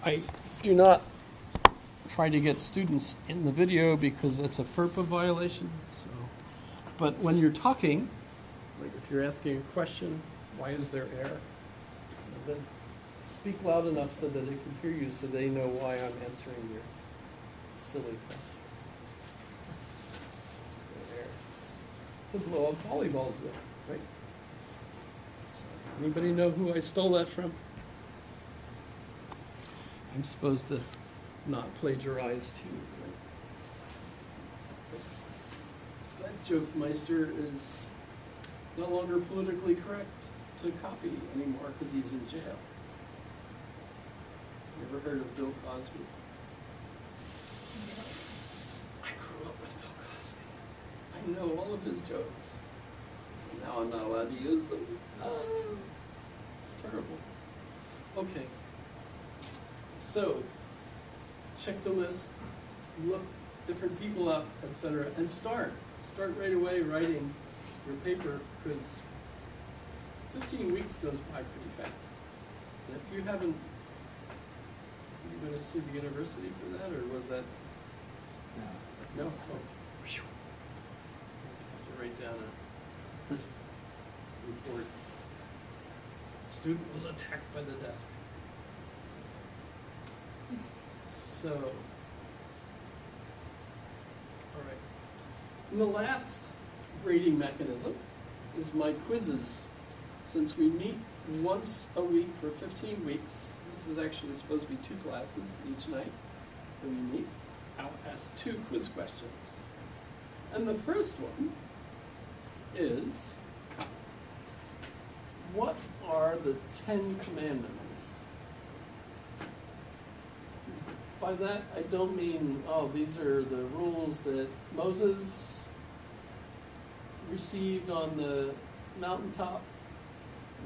I do not try to get students in the video because it's a FERPA violation. So, but when you're talking, like if you're asking a question, why is there air? Then speak loud enough so that they can hear you, so they know why I'm answering your silly question. Is there air? To blow up volleyballs with, right? So, anybody know who I stole that from? I'm supposed to not plagiarize too, right? That joke meister is no longer politically correct to copy anymore because he's in jail. You ever heard of Bill Cosby? I grew up with Bill Cosby. I know all of his jokes. Now I'm not allowed to use them. It's terrible. Okay. So, check the list, look different people up, etc., and start. Start right away writing your paper, because 15 weeks goes by pretty fast. And if you haven't, are you going to sue the university for that, or was that? No. No? Oh. Phew. I have to write down a report. Student was attacked by the desk. So, all right. And the last grading mechanism is my quizzes. Since we meet once a week for 15 weeks, this is actually supposed to be 2 classes each night that we meet. I'll ask 2 quiz questions. And the first one is, what are the 10 Commandments? By that, I don't mean, oh, these are the rules that Moses received on the mountaintop,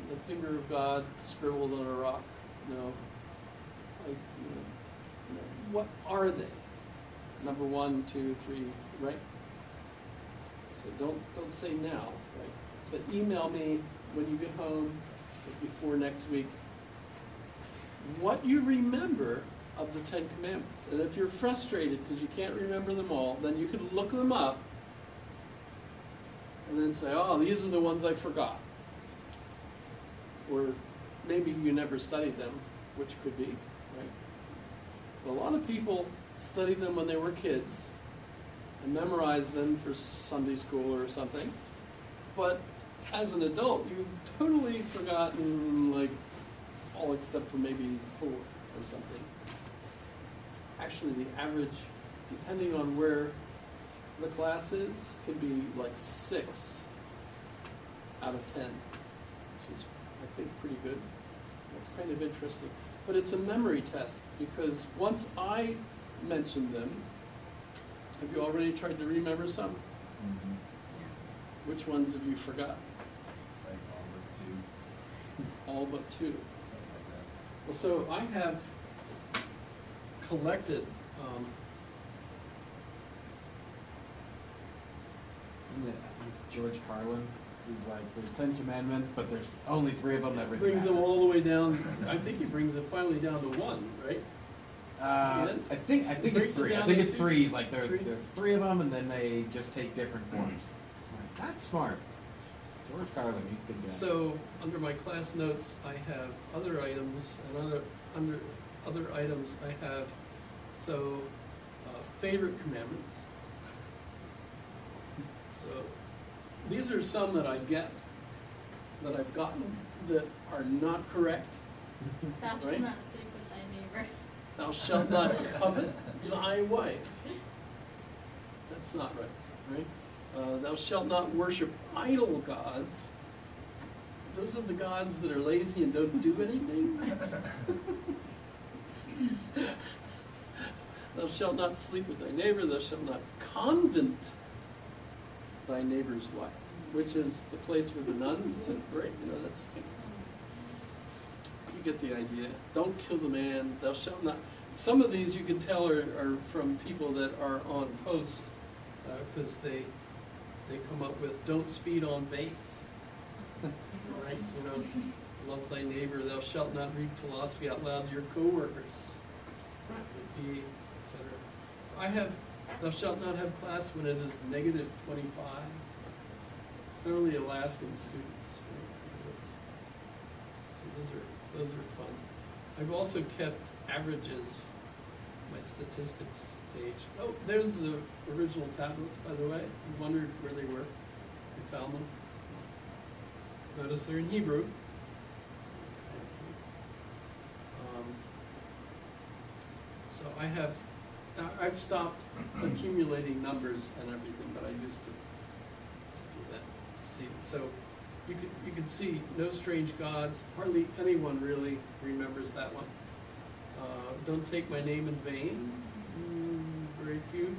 the finger of God scribbled on a rock. No. Like, what are they? Number 1, 2, 3, right? So don't say now, right? But email me when you get home, before next week, what you remember of the 10 Commandments. And if you're frustrated because you can't remember them all, then you can look them up and then say, oh, these are the ones I forgot. Or maybe you never studied them, which could be, right? But a lot of people studied them when they were kids and memorized them for Sunday school or something. But as an adult, you've totally forgotten, like, all except for maybe 4 or something. Actually, the average, depending on where the class is, could be like 6 out of 10, which is, I think, pretty good. That's kind of interesting. But it's a memory test, because once I mention them, have you already tried to remember some? Mm-hmm. Which ones have you forgot? Like all but 2. Something like that. Well, so I have collected George Carlin, he's like, there's 10 commandments, but there's only 3 of them that really brings matter. them all the way down. I think he brings it finally down to 1, right? I think it's 3. I think it's 3. He's like, there's 3 of them, and then they just take different forms. Like, that's smart. George Carlin, he's good guy. So under my class notes, I have other items, and under other items I have, so favorite commandments. So these are some that I get, that I've gotten, that are not correct. Thou shalt right? not sleep with thy neighbor. Thou shalt not covet thy wife. That's not right, right? Thou shalt not worship idol gods. Those are the gods that are lazy and don't do anything. Thou shalt not sleep with thy neighbor. Thou shalt not convent thy neighbor's wife, which is the place where the nuns live, right? You know, that's, you get the idea. Don't kill the man. Thou shalt not. Some of these you can tell are from people that are on post, because they come up with don't speed on base, right? You know, love thy neighbor. Thou shalt not read philosophy out loud to your coworkers. etc. So I have, thou shalt not have class when it is -25. Clearly Alaskan students, right? So those are fun. I've also kept averages, my statistics page. Oh, there's the original tablets, by the way. You wondered where they were. You found them. Notice they're in Hebrew. So that's kind of cool. So I've stopped accumulating numbers and everything, but I used to do that. See, so you can see no strange gods. Hardly anyone really remembers that one. Don't take my name in vain. Very few.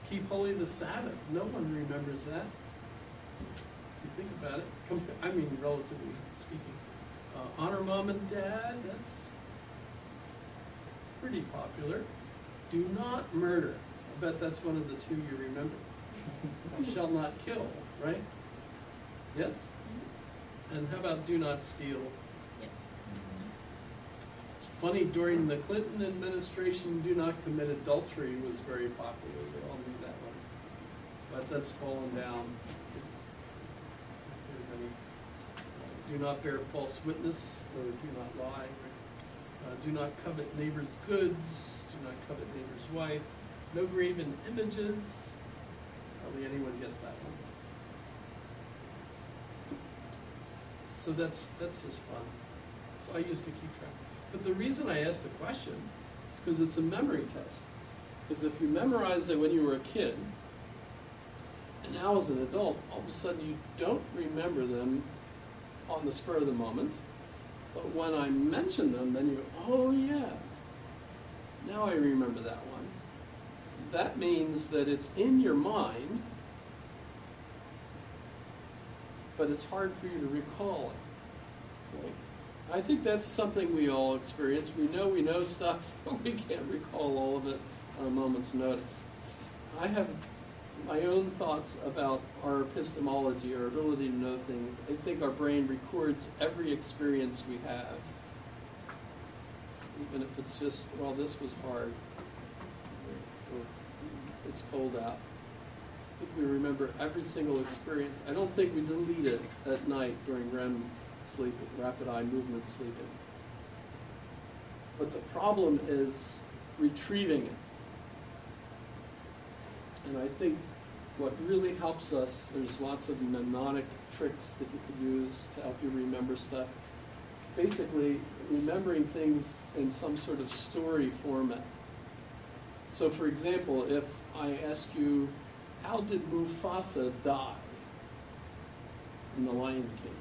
Keep holy the Sabbath. No one remembers that. If you think about it, I mean, relatively speaking. Honor mom and dad. That's pretty popular. Do not murder. I bet that's one of the two you remember. Thou shalt not kill, right? Yes? And how about do not steal? Yep. It's funny, during the Clinton administration, do not commit adultery was very popular. They all knew that one. But that's fallen down. Do not bear false witness, or do not lie. Do not covet neighbor's goods. Do not covet neighbor's wife. No graven images. Hardly anyone gets that one. So that's just fun. So I used to keep track. But the reason I asked the question is because it's a memory test. Because if you memorize it when you were a kid, and now as an adult, all of a sudden you don't remember them on the spur of the moment. But when I mention them, then you go, oh yeah, now I remember that one. That means that it's in your mind, but it's hard for you to recall it. Right? I think that's something we all experience. We know stuff, but we can't recall all of it on a moment's notice. I have my own thoughts about our epistemology, our ability to know things. I think our brain records every experience we have, even if it's just, well, this was hard, or it's cold out. I think we remember every single experience. I don't think we delete it at night during REM sleeping, rapid eye movement sleeping. But the problem is retrieving it. And I think what really helps us, there's lots of mnemonic tricks that you could use to help you remember stuff. Basically, remembering things in some sort of story format. So for example, if I ask you, how did Mufasa die in The Lion King?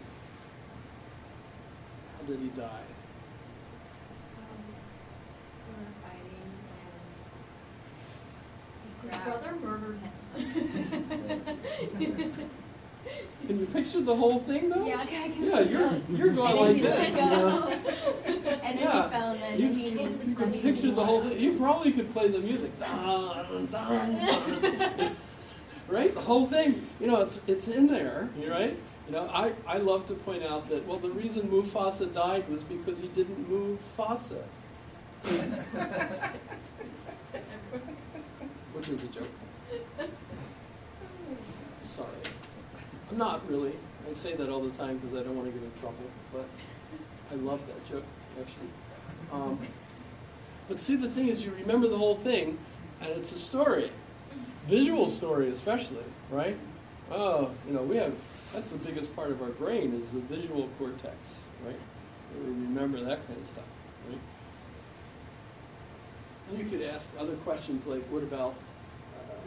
How did he die? We were fighting and His brother murdered him. Can you picture the whole thing though? Yeah, okay, I can. Yeah, you're going And like he this. let You go. know? And then Yeah. he fell, and then You he was. can picture the whole thing. You probably could play the music. Dun, dun, dun. Right? The whole thing. You know, it's in there, right? You know, I love to point out that, well, the reason Mufasa died was because he didn't move Fasa. Which is a joke. Sorry. I'm not really. I say that all the time because I don't want to get in trouble, but I love that joke, actually. But see, the thing is, you remember the whole thing, and it's a story. Visual story especially, right? Oh, you know, that's the biggest part of our brain is the visual cortex, right? We remember that kind of stuff, right? And you could ask other questions like, what about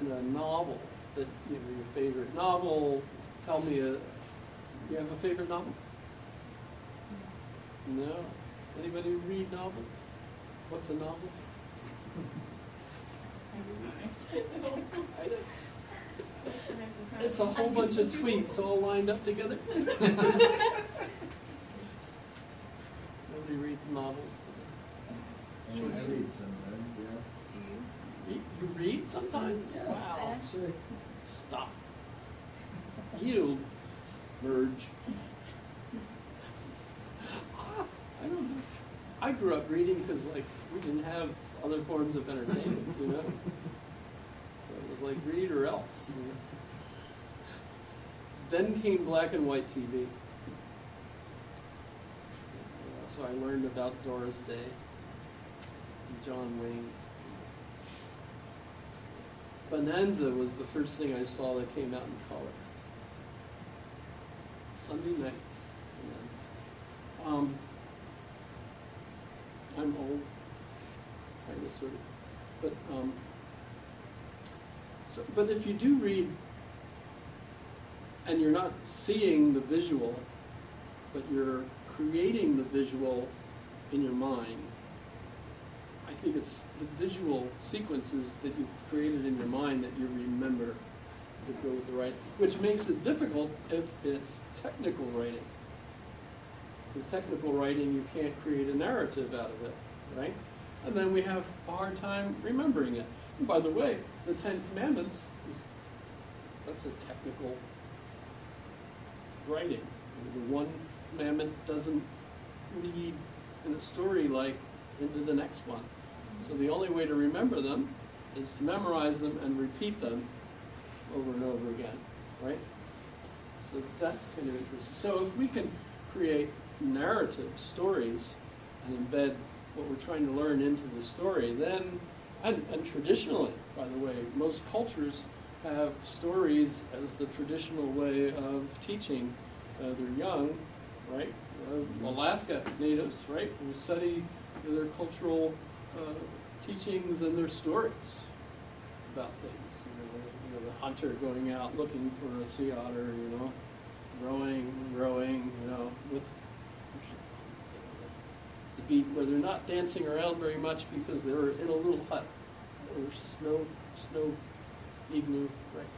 in a novel that, you know, your favorite novel? Tell me, you have a favorite novel? No? Anybody read novels? What's a novel? It's a whole bunch of tweets all lined up together. Nobody reads novels. I read sometimes, yeah. You read sometimes? Yeah. Wow. Sure. Stop. You merge. I don't know. I grew up reading because, like, we didn't have other forms of entertainment, you know? So it was like, read or else. You know? Then came black and white TV. So I learned about Doris Day and John Wayne. Bonanza was the first thing I saw that came out in color. Sunday nights. I'm old, kind of, sort of, but if you do read, and you're not seeing the visual, but you're creating the visual in your mind, I think it's the visual sequences that you've created in your mind that you remember that go with the writing, which makes it difficult if it's technical writing. Because technical writing, you can't create a narrative out of it, right? And then we have a hard time remembering it. And by the way, the Ten Commandments, that's a technical writing. The one commandment doesn't lead in a story like into the next one. So the only way to remember them is to memorize them and repeat them over and over again, right? So that's kind of interesting. So if we can create narrative stories and embed what we're trying to learn into the story, then, and traditionally, by the way, most cultures have stories as the traditional way of teaching their young, right? Alaska natives, right, who study their cultural teachings and their stories about things. You know, the hunter going out looking for a sea otter, you know, rowing, you know, with the beat where they're not dancing around very much because they're in a little hut or snow igloo, right?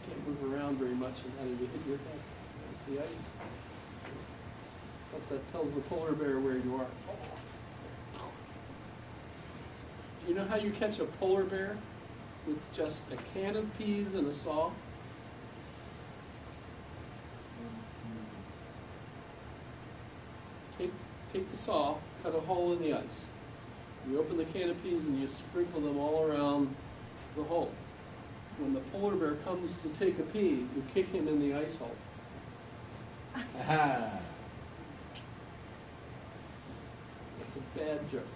Can't move around very much, and how do you hit your head? That's the ice. Plus that tells the polar bear where you are. Do you know how you catch a polar bear with just a can of peas and a saw? Take the saw, cut a hole in the ice. You open the can of peas and you sprinkle them all around the hole. When the polar bear comes to take a pea, you kick him in the ice hole. Aha. That's a bad joke.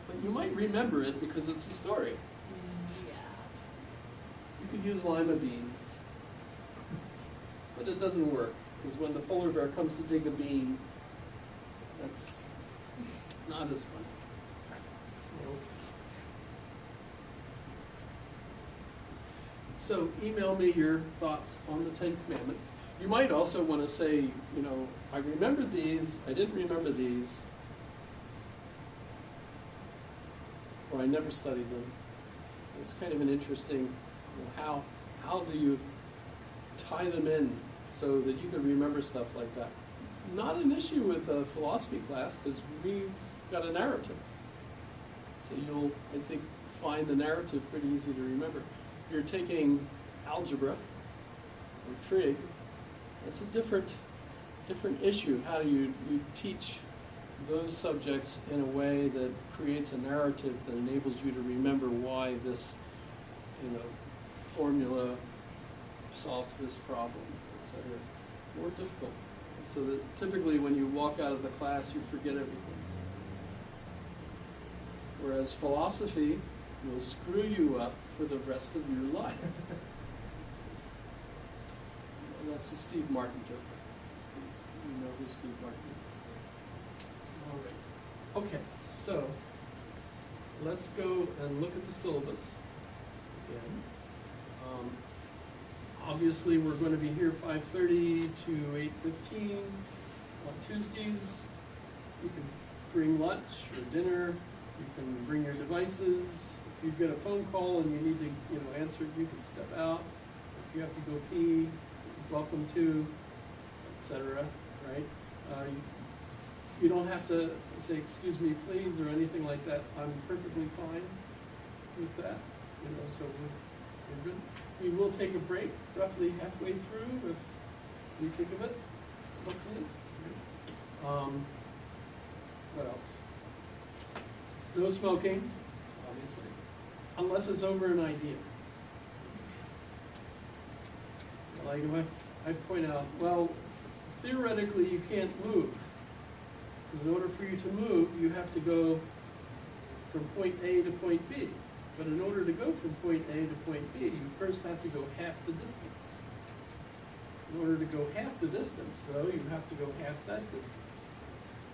But you might remember it because it's a story. You could use lima beans, but it doesn't work, because when the polar bear comes to take a bean, that's not as fun. You know? So email me your thoughts on the Ten Commandments. You might also want to say, you know, I remembered these, I didn't remember these, or I never studied them. It's kind of an interesting, you know, how do you tie them in so that you can remember stuff like that? Not an issue with a philosophy class, because we've got a narrative. So you'll, I think, find the narrative pretty easy to remember. If you're taking algebra or trig, that's a different issue. How do you teach those subjects in a way that creates a narrative that enables you to remember why this, you know, formula solves this problem, etc. More difficult. So that typically when you walk out of the class, you forget everything. Whereas philosophy will screw you up for the rest of your life. And that's a Steve Martin joke. You know who Steve Martin is. All right. Okay, so let's go and look at the syllabus again. Obviously, we're going to be here 5:30 to 8:15 on Tuesdays. You can bring lunch or dinner. You can bring your devices. If you get a phone call and you need to, you know, answer it, you can step out. If you have to go pee, you're welcome to, etc. Right? You don't have to say "excuse me, please" or anything like that. I'm perfectly fine with that. You know, so we're good. We will take a break roughly halfway through if we think of it, hopefully. What else? No smoking, obviously, unless it's over an idea. Like if I point out, well, theoretically you can't move. Because in order for you to move, you have to go from point A to point B. But in order to go from point A to point B, you first have to go half the distance. In order to go half the distance, though, you have to go half that distance,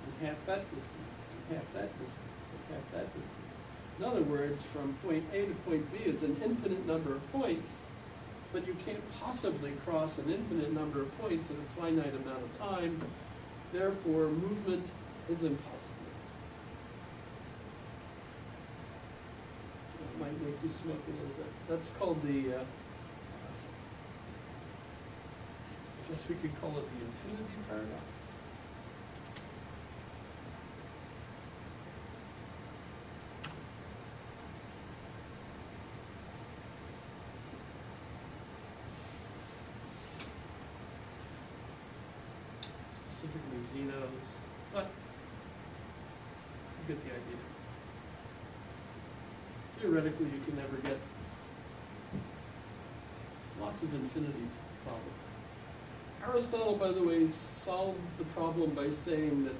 and half that distance, and half that distance, and half that distance. In other words, from point A to point B is an infinite number of points, but you can't possibly cross an infinite number of points in a finite amount of time. Therefore, movement is impossible. That might make you smoke a little bit. That's called the, I guess we could call it the infinity paradox. Specifically Zeno's, but you get the idea. Theoretically, you can never get lots of infinity problems. Aristotle, by the way, solved the problem by saying that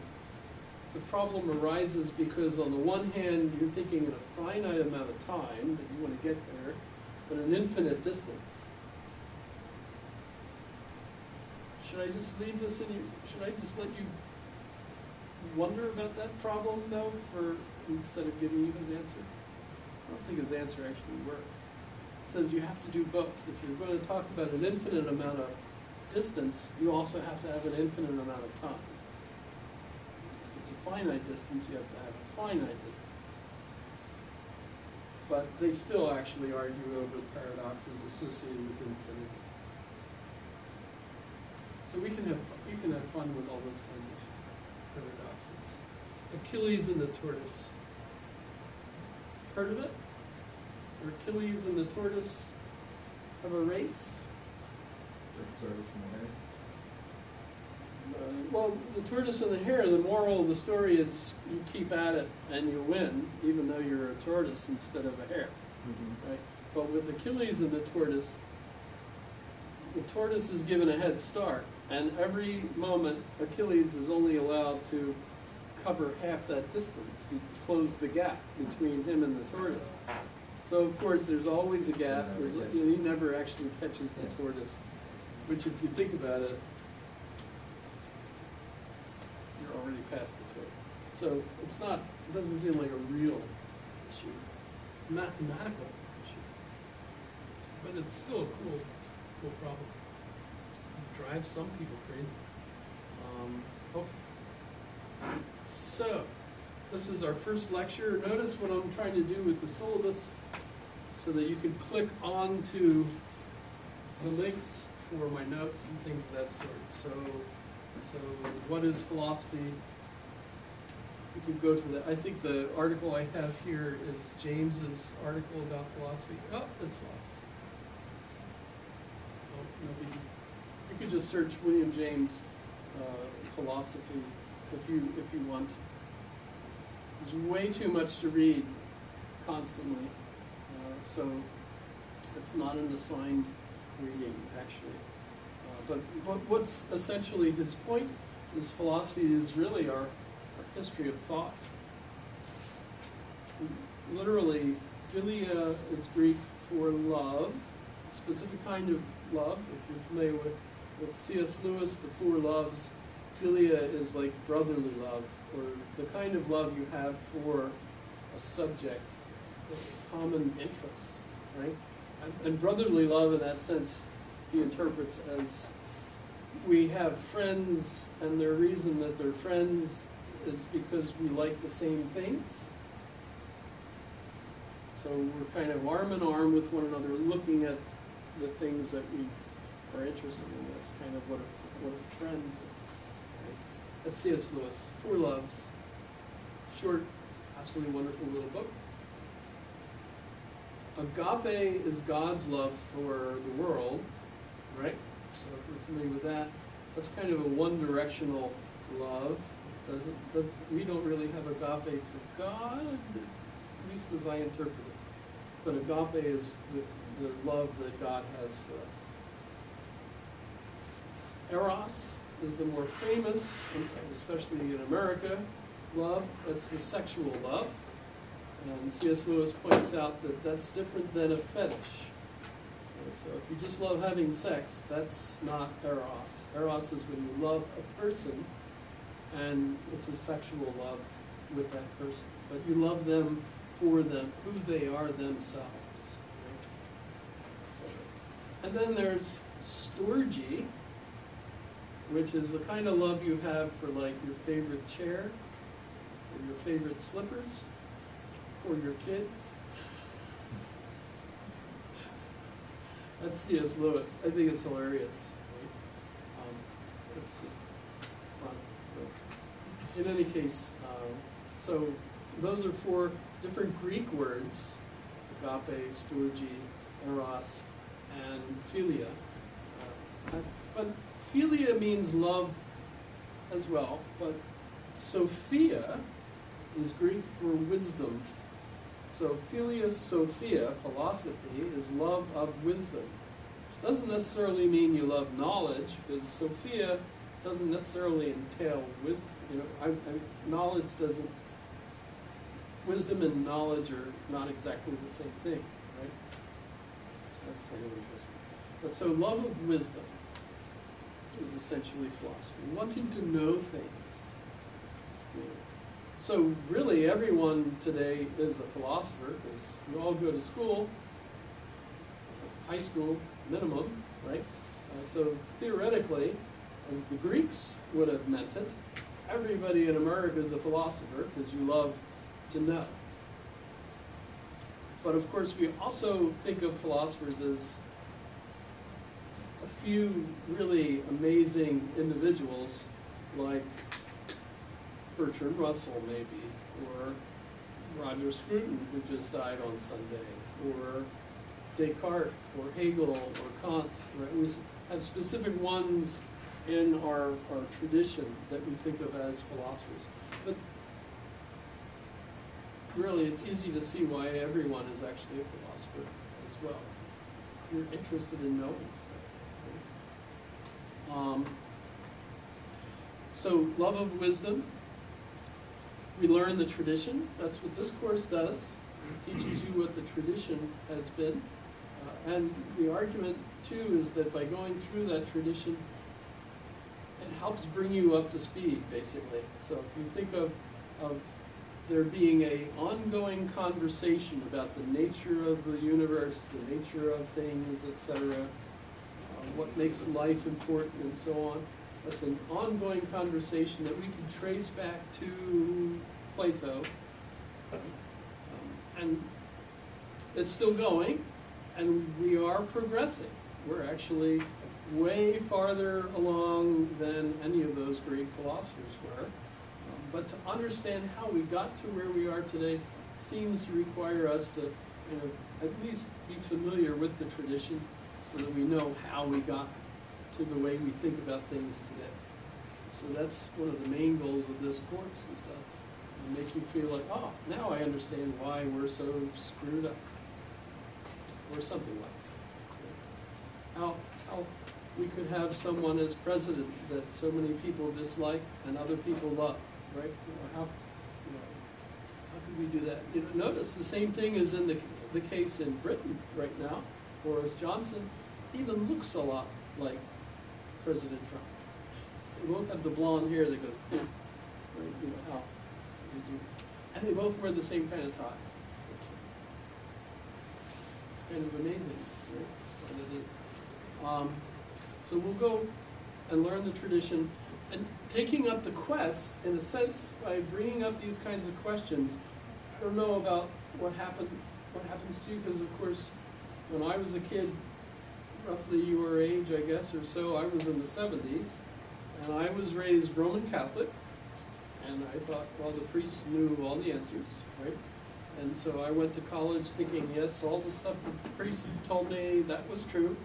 the problem arises because on the one hand, you're thinking in a finite amount of time that you want to get there, but an infinite distance. Should I just leave this in you? Should I just let you wonder about that problem, though, instead of giving you his answer? I don't think his answer actually works. It says you have to do both. If you're going to talk about an infinite amount of distance, you also have to have an infinite amount of time. If it's a finite distance, you have to have a finite distance. But they still actually argue over the paradoxes associated with infinity. So you can have fun with all those kinds of paradoxes. Achilles and the tortoise. Heard of it? Where Achilles and the tortoise have a race? The tortoise and the hare. Well, the tortoise and the hare, the moral of the story is you keep at it and you win, even though you're a tortoise instead of a hare. Right? But with Achilles and the tortoise is given a head start, and every moment Achilles is only allowed to cover half that distance, close the gap between him and the tortoise. So of course there's always a gap. He never actually catches the tortoise, which if you think about it, you're already past the tortoise. So it doesn't seem like a real issue. It's a mathematical issue, but it's still a cool problem. It drives some people crazy. Okay. So, this is our first lecture. Notice what I'm trying to do with the syllabus so that you can click onto the links for my notes and things of that sort. So what is philosophy? You can go to I think the article I have here is James's article about philosophy. Oh, it's lost. Oh, no biggie. You could just search William James philosophy if you want. There's way too much to read constantly, so it's not an assigned reading actually. But what's essentially his point is philosophy is really our history of thought. Literally, philia is Greek for love, a specific kind of love. If you're familiar with C.S. Lewis, The Four Loves, philia is like brotherly love, or the kind of love you have for a subject, a common interest, right? And brotherly love in that sense, he interprets as we have friends, and the reason that they're friends is because we like the same things. So we're kind of arm in arm with one another, looking at the things that we are interested in. That's kind of what a friend is. Right? That's C.S. Lewis, Four Loves. Short, absolutely wonderful little book. Agape is God's love for the world, right? So if you're familiar with that, that's kind of a one-directional love. We don't really have agape for God, at least as I interpret it. But agape is the love that God has for us. Eros is the more famous, especially in America, love. That's the sexual love. And C.S. Lewis points out that that's different than a fetish. And so if you just love having sex, that's not eros. Eros is when you love a person, and it's a sexual love with that person. But you love them for them, who they are themselves. Right? So, and then there's storgy, which is the kind of love you have for like your favorite chair, or your favorite slippers, or your kids. That's C.S. Lewis. I think it's hilarious. Right? It's just fun. But in any case, so those are 4 different Greek words: agape, storgy, eros, and philia. But philia means love as well, but Sophia is Greek for wisdom. So philia sophia, philosophy, is love of wisdom. It doesn't necessarily mean you love knowledge, because Sophia doesn't necessarily entail wisdom. You know, knowledge doesn't. Wisdom and knowledge are not exactly the same thing, right? So that's kind of interesting. But so love of wisdom is essentially philosophy, wanting to know things. You know. So really everyone today is a philosopher, because you all go to school, high school minimum, right? So theoretically, as the Greeks would have meant it, everybody in America is a philosopher, because you love to know. But of course we also think of philosophers as a few really amazing individuals, like Bertrand Russell maybe, or Roger Scruton, who just died on Sunday, or Descartes, or Hegel, or Kant. Right? We have specific ones in our tradition that we think of as philosophers. But really, it's easy to see why everyone is actually a philosopher as well, if you're interested in knowing stuff. Right? So, love of wisdom. We learn the tradition. That's what this course does. It teaches you what the tradition has been. And the argument, too, is that by going through that tradition, it helps bring you up to speed, basically. So if you think of there being an ongoing conversation about the nature of the universe, the nature of things, etc., what makes life important, and so on, that's an ongoing conversation that we can trace back to Plato. And it's still going, and we are progressing. We're actually way farther along than any of those Greek philosophers were. But to understand how we got to where we are today seems to require us to, at least be familiar with the tradition so that we know how we got to the way we think about things today. So that's one of the main goals of this course, is to make you feel like, oh, now I understand why we're so screwed up, or something like that. How we could have someone as president that so many people dislike and other people love, right? How could we do that? Notice the same thing is in the case in Britain right now. Boris Johnson even looks a lot like President Trump. They both have the blonde hair that goes, right? How they do. And they both wear the same kind of ties. It's kind of amazing, right? What it is. So we'll go and learn the tradition, and taking up the quest, in a sense, by bringing up these kinds of questions. I don't know about what happens to you, because of course, when I was a kid, roughly your age, I guess, or so, I was in the 70s, and I was raised Roman Catholic, and I thought, well, the priests knew all the answers, right? And so I went to college thinking, yes, all the stuff that the priest told me, that was true.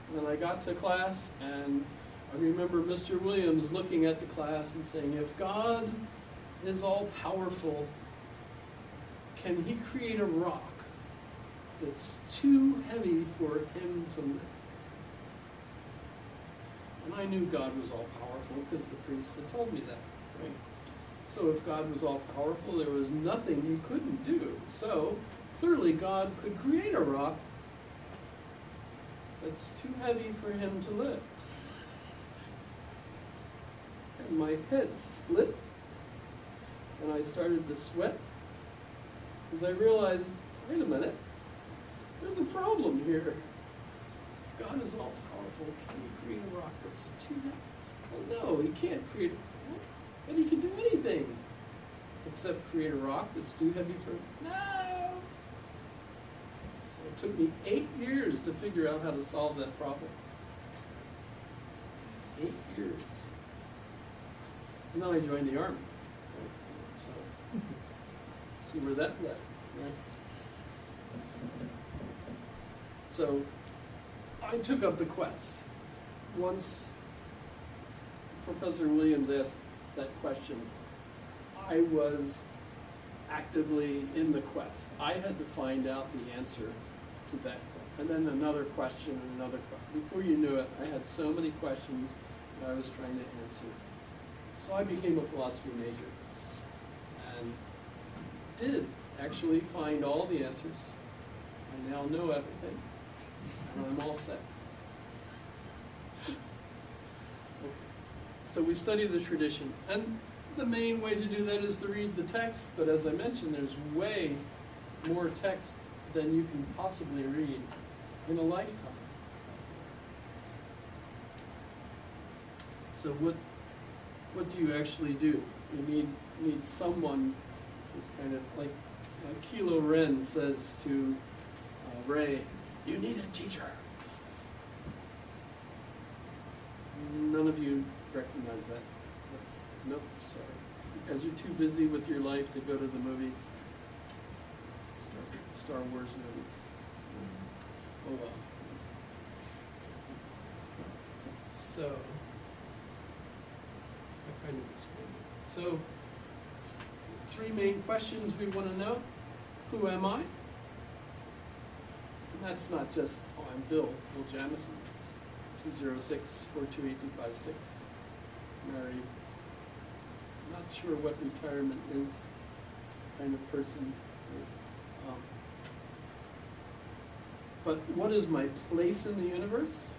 And then I got to class, and I remember Mr. Williams looking at the class and saying, if God is all powerful, can he create a rock that's too heavy for him to lift? And I knew God was all powerful because the priest had told me that, right? So if God was all powerful, there was nothing he couldn't do. So clearly God could create a rock that's too heavy for him to lift. And my head split, and I started to sweat, because I realized, wait a minute, there's a problem here. If God is all powerful, can he create a rock that's too heavy? Well, no, he can't create, but he can do anything except create a rock that's too heavy for him. No! So it took me 8 years to figure out how to solve that problem. 8 years. And then I joined the Army. So, see where that led, right? So, I took up the quest. Once Professor Williams asked that question, I was actively in the quest. I had to find out the answer to that. And then another question and another question. Before you knew it, I had so many questions that I was trying to answer. So I became a philosophy major and did actually find all the answers. I now know everything, and I'm all set. Okay. So we study the tradition, and the main way to do that is to read the text, but as I mentioned, there's way more text than you can possibly read in a lifetime. So what do you actually do? You need someone who's kind of like Kylo Ren says to Rey, you need a teacher. None of you recognize that. Nope, sorry. Because you're too busy with your life to go to the movies. Star Wars movies. Oh well. So, I kind of explained it. So, 3 main questions we want to know. Who am I? And that's not just, oh, I'm Bill Jamison, 206-428-256, married. Not sure what retirement is, kind of person. But what is my place in the universe?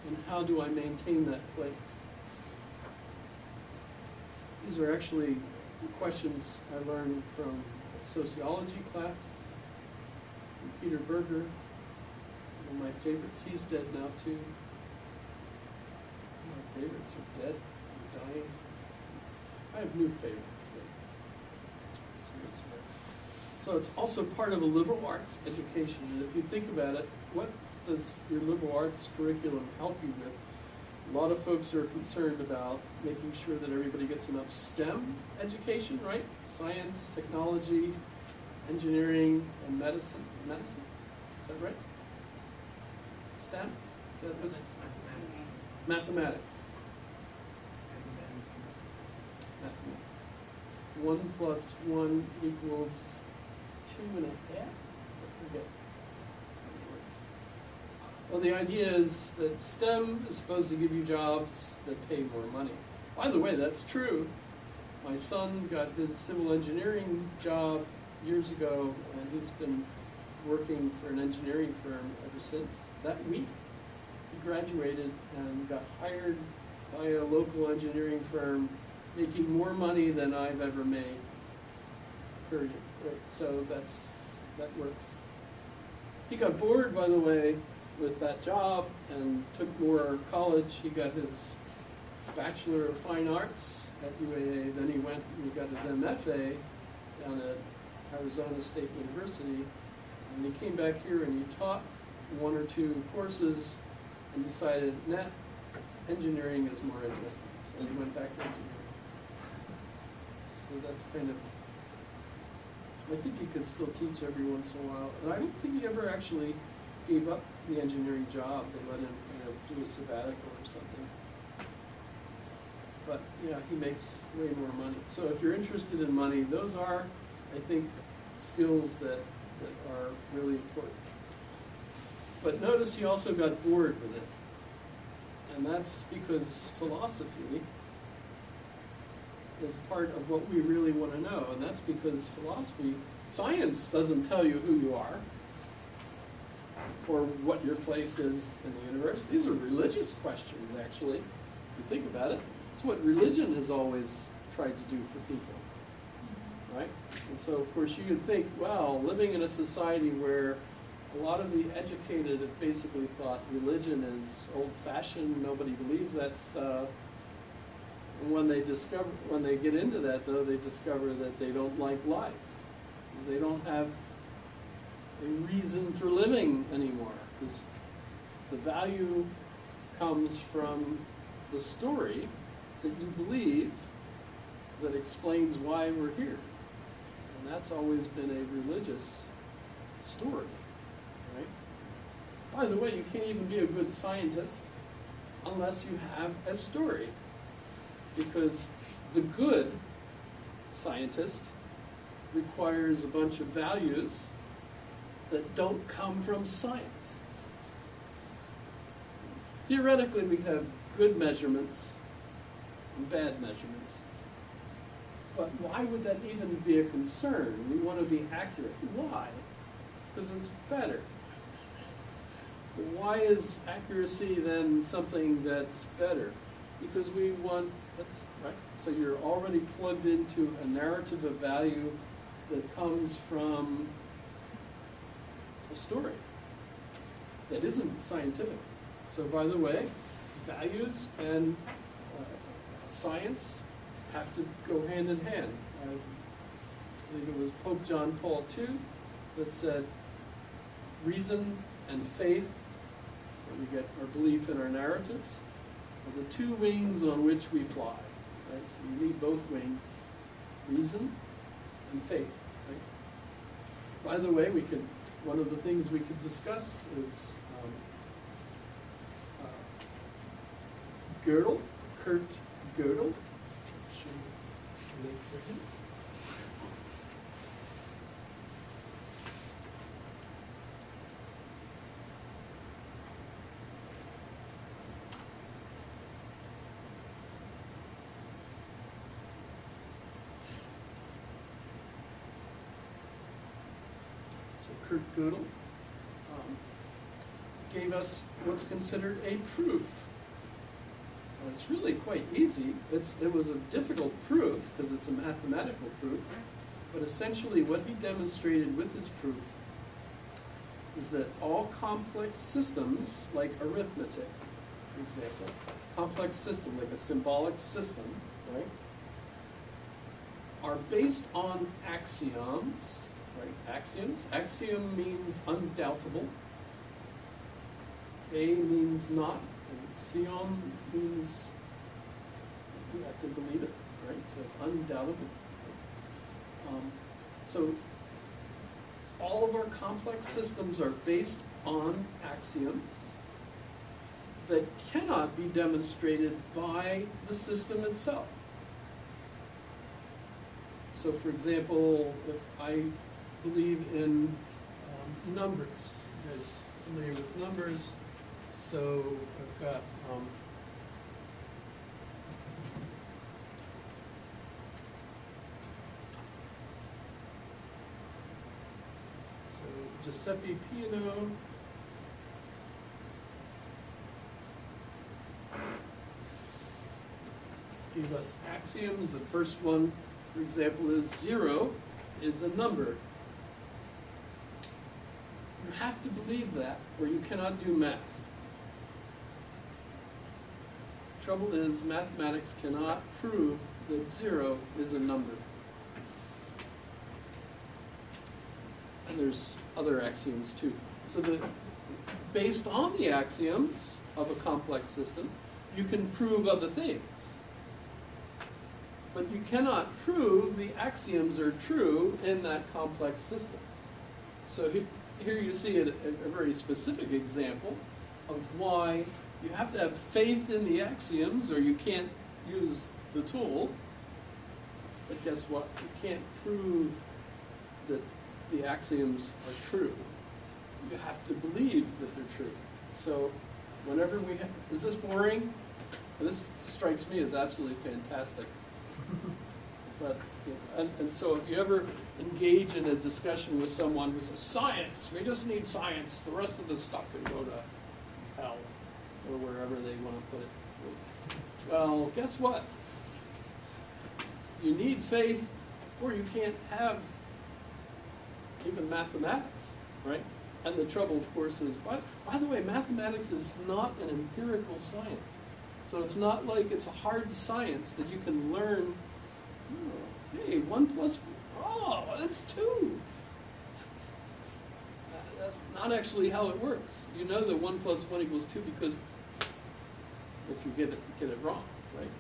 And how do I maintain that place? These are actually questions I learned from a sociology class, from Peter Berger, one of my favorites. He's dead now too. My favorites are dead. Dying. I have new favorites though. So it's also part of a liberal arts education. And if you think about it, what does your liberal arts curriculum help you with? A lot of folks are concerned about making sure that everybody gets enough STEM education, right? Science, technology, engineering, and medicine. Medicine? Is that right? STEM? Is that what's mathematics? 1 plus 1 equals 2.5? I forget how it works. Well, the idea is that STEM is supposed to give you jobs that pay more money. By the way, that's true. My son got his civil engineering job years ago, and he's been working for an engineering firm ever since. That week, he graduated and got hired by a local engineering firm, making more money than I've ever made, period. Right. So that works. He got bored, by the way, with that job and took more college. He got his Bachelor of Fine Arts at UAA, then he went and he got his MFA down at Arizona State University, and he came back here and he taught 1 or 2 courses and decided, nah, engineering is more interesting. So he went back to engineering. So that's kind of I think he could still teach every once in a while, and I don't think he ever actually gave up the engineering job. They let him do a sabbatical or something. But, yeah, he makes way more money. So if you're interested in money, those are, I think, skills that are really important. But notice he also got bored with it. And that's because philosophy is part of what we really want to know. And that's because philosophy, science doesn't tell you who you are or what your place is in the universe. These are religious questions, actually, if you think about it. It's what religion has always tried to do for people, right? And so, of course, you could think, well, living in a society where a lot of the educated have basically thought religion is old-fashioned, nobody believes that stuff. And when they get into that, though, they discover that they don't like life, because they don't have a reason for living anymore, because the value comes from the story that you believe that explains why we're here. And that's always been a religious story, right? By the way, you can't even be a good scientist unless you have a story, because the good scientist requires a bunch of values that don't come from science. Theoretically, we have good measurements and bad measurements. But why would that even be a concern? We want to be accurate. Why? Because it's better. But why is accuracy then something that's better? Because we want, that's right. So you're already plugged into a narrative of value that comes from a story that isn't scientific. So by the way, values and science have to go hand in hand. I believe it was Pope John Paul II that said reason and faith, where we get our belief in our narratives, are the two wings on which we fly. Right? So you need both wings, reason and faith. Right? By the way, one of the things we could discuss is Gödel, Kurt Gödel. Show you a link for him. So Kurt Gödel gave us what's considered a proof. It's really quite easy. It was a difficult proof because it's a mathematical proof, but essentially what he demonstrated with his proof is that all complex systems, like arithmetic, for example, complex system, like a symbolic system, right, are based on axioms, right? Axioms. Axiom means undoubtable. A means not. Sion means you have to believe it, right? So it's undoubtable. So all of our complex systems are based on axioms that cannot be demonstrated by the system itself. So for example, if I believe in numbers, you guys familiar with numbers? So I've got Giuseppe Piano gave us axioms. The first one, for example, is 0 is a number. You have to believe that, or you cannot do math. Trouble is, mathematics cannot prove that 0 is a number. And there's other axioms too. So based on the axioms of a complex system, you can prove other things. But you cannot prove the axioms are true in that complex system. So here you see a very specific example of why you have to have faith in the axioms or you can't use the tool. But guess what? You can't prove that the axioms are true. You have to believe that they're true. So whenever we have, is this boring? This strikes me as absolutely fantastic. But, you know, and so if you ever engage in a discussion with someone who says, science, we just need science, the rest of the stuff can go to hell, or wherever they want to put it. Well, guess what? You need faith, or you can't have even mathematics, right? And the trouble, of course, is, by the way, mathematics is not an empirical science. So it's not like it's a hard science that you can learn, oh, hey, 1 plus, oh, that's 2. That's not actually how it works. You know that 1 plus 1 equals 2 because if you get it wrong, right?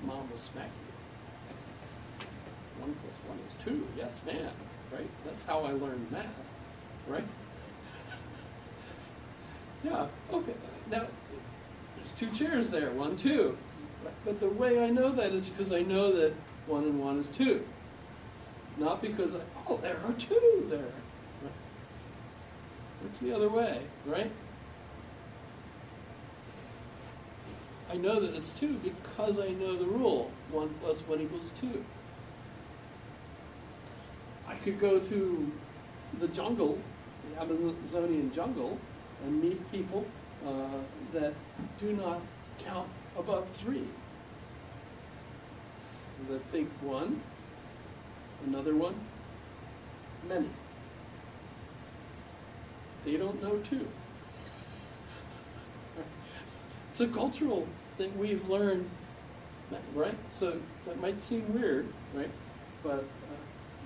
Mom will smack you. 1 plus 1 is 2, yes ma'am, right? That's how I learned math, right? Yeah, okay, now, there's 2 chairs there, 1, 2. But the way I know that is because I know that 1 and 1 is 2. Not because, oh, there are 2 there. It's the other way, right? I know that it's 2 because I know the rule. 1 plus 1 equals 2. I could go to the jungle, the Amazonian jungle, and meet people that do not count above 3. That think 1, another 1, many. They don't know 2. It's a cultural thing we've learned, right? So that might seem weird, right? But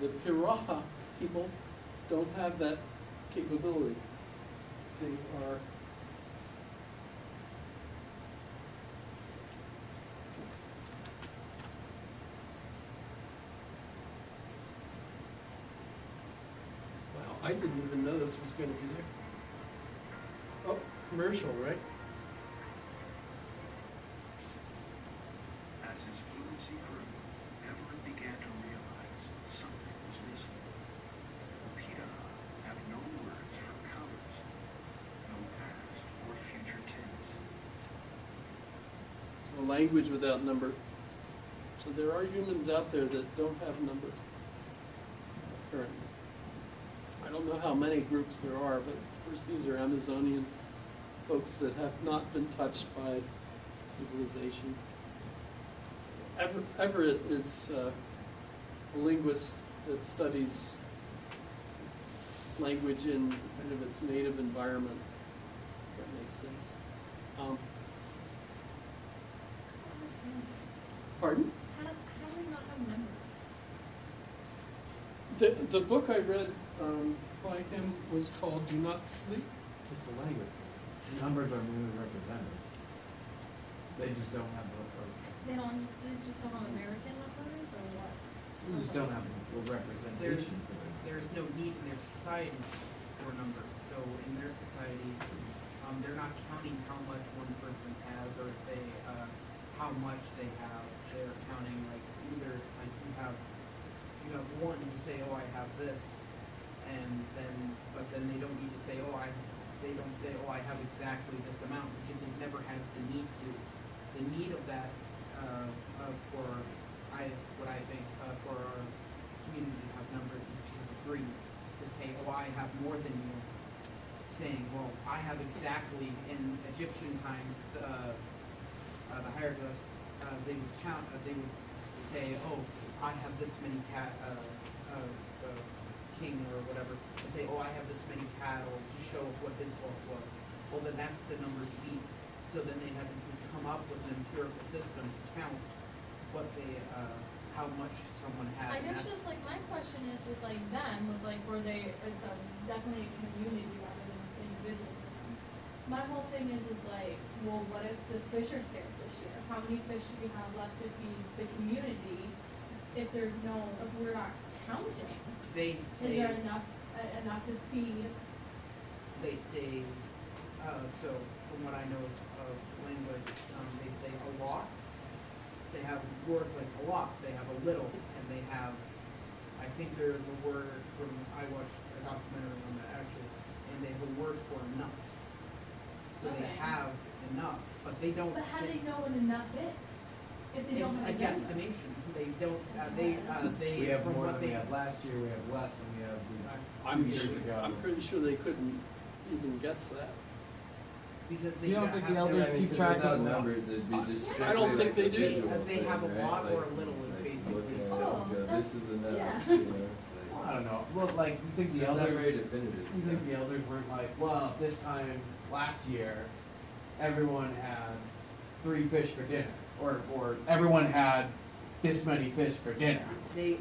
the Piraha people don't have that capability. They are wow, I didn't even know this was going to be there. Oh, commercial, right? As his fluency grew, Everett began to realize something was missing. The Piraha have no words for colors, no past or future tense. It's a language without number. So there are humans out there that don't have number currently. I don't know how many groups there are, but of course these are Amazonian folks that have not been touched by civilization. Everett is a linguist that studies language in kind of its native environment, if that makes sense. Pardon? How do we not have numbers? The book I read by him was called Do Not Sleep. It's a language thing. Numbers are merely represented. They just don't have They just don't have American numbers or what? they just don't have a representation for them. There's no need in their society for numbers. So in their society, they're not counting how much one person has or if they, how much they have. They're counting like either like you have 1 to say, oh, I have this, and then but then they don't need to say, oh, they don't say, oh, I have exactly this amount because they've never had the need to. The need of that for what I think for our community to have numbers is because of greed. To say, oh, I have more than you. Saying, well, I have exactly in Egyptian times the hieroglyphs. They would count. They would say, oh, I have this many king or whatever, and say, oh, I have this many cattle to show what his wealth was. Well, then that's the number to beat. So then they had to come up with an empirical system to count what they, how much someone had. I guess just like my question is with like them, with like where they, it's definitely a community rather than individualism. my whole thing is like, well, what if the fish are scarce this year? How many fish do we have left to feed the community if there's no, if we're not counting? They Is say, there enough to feed? they say, so from what I know of language, they say a lot. They have words like a lot, they have a little, and they have, I think there is a word from, I watched a documentary on that actually, and they have a word for enough. So they Okay. have enough, but they don't. But how do they know what enough is? If they don't It's have a a number? guesstimation. They don't, they, We have from more what than we they. had last year, we have less than we had I'm 2 years ago. I'm pretty sure they couldn't even guess that. Because they You don't think the have elders their- keep track of without the numbers, it'd be just I strictly don't think like they a do. visual They thing, have a right? lot or a Like- little is like basically. look at it Oh, and go, that's- this is enough, yeah. you know, it's like, I don't know. Well, like, you think it's the just not elders, very definitive. you think the elders weren't like, well, this time last year, everyone had 3 fish for dinner, or everyone had this many fish for dinner. They,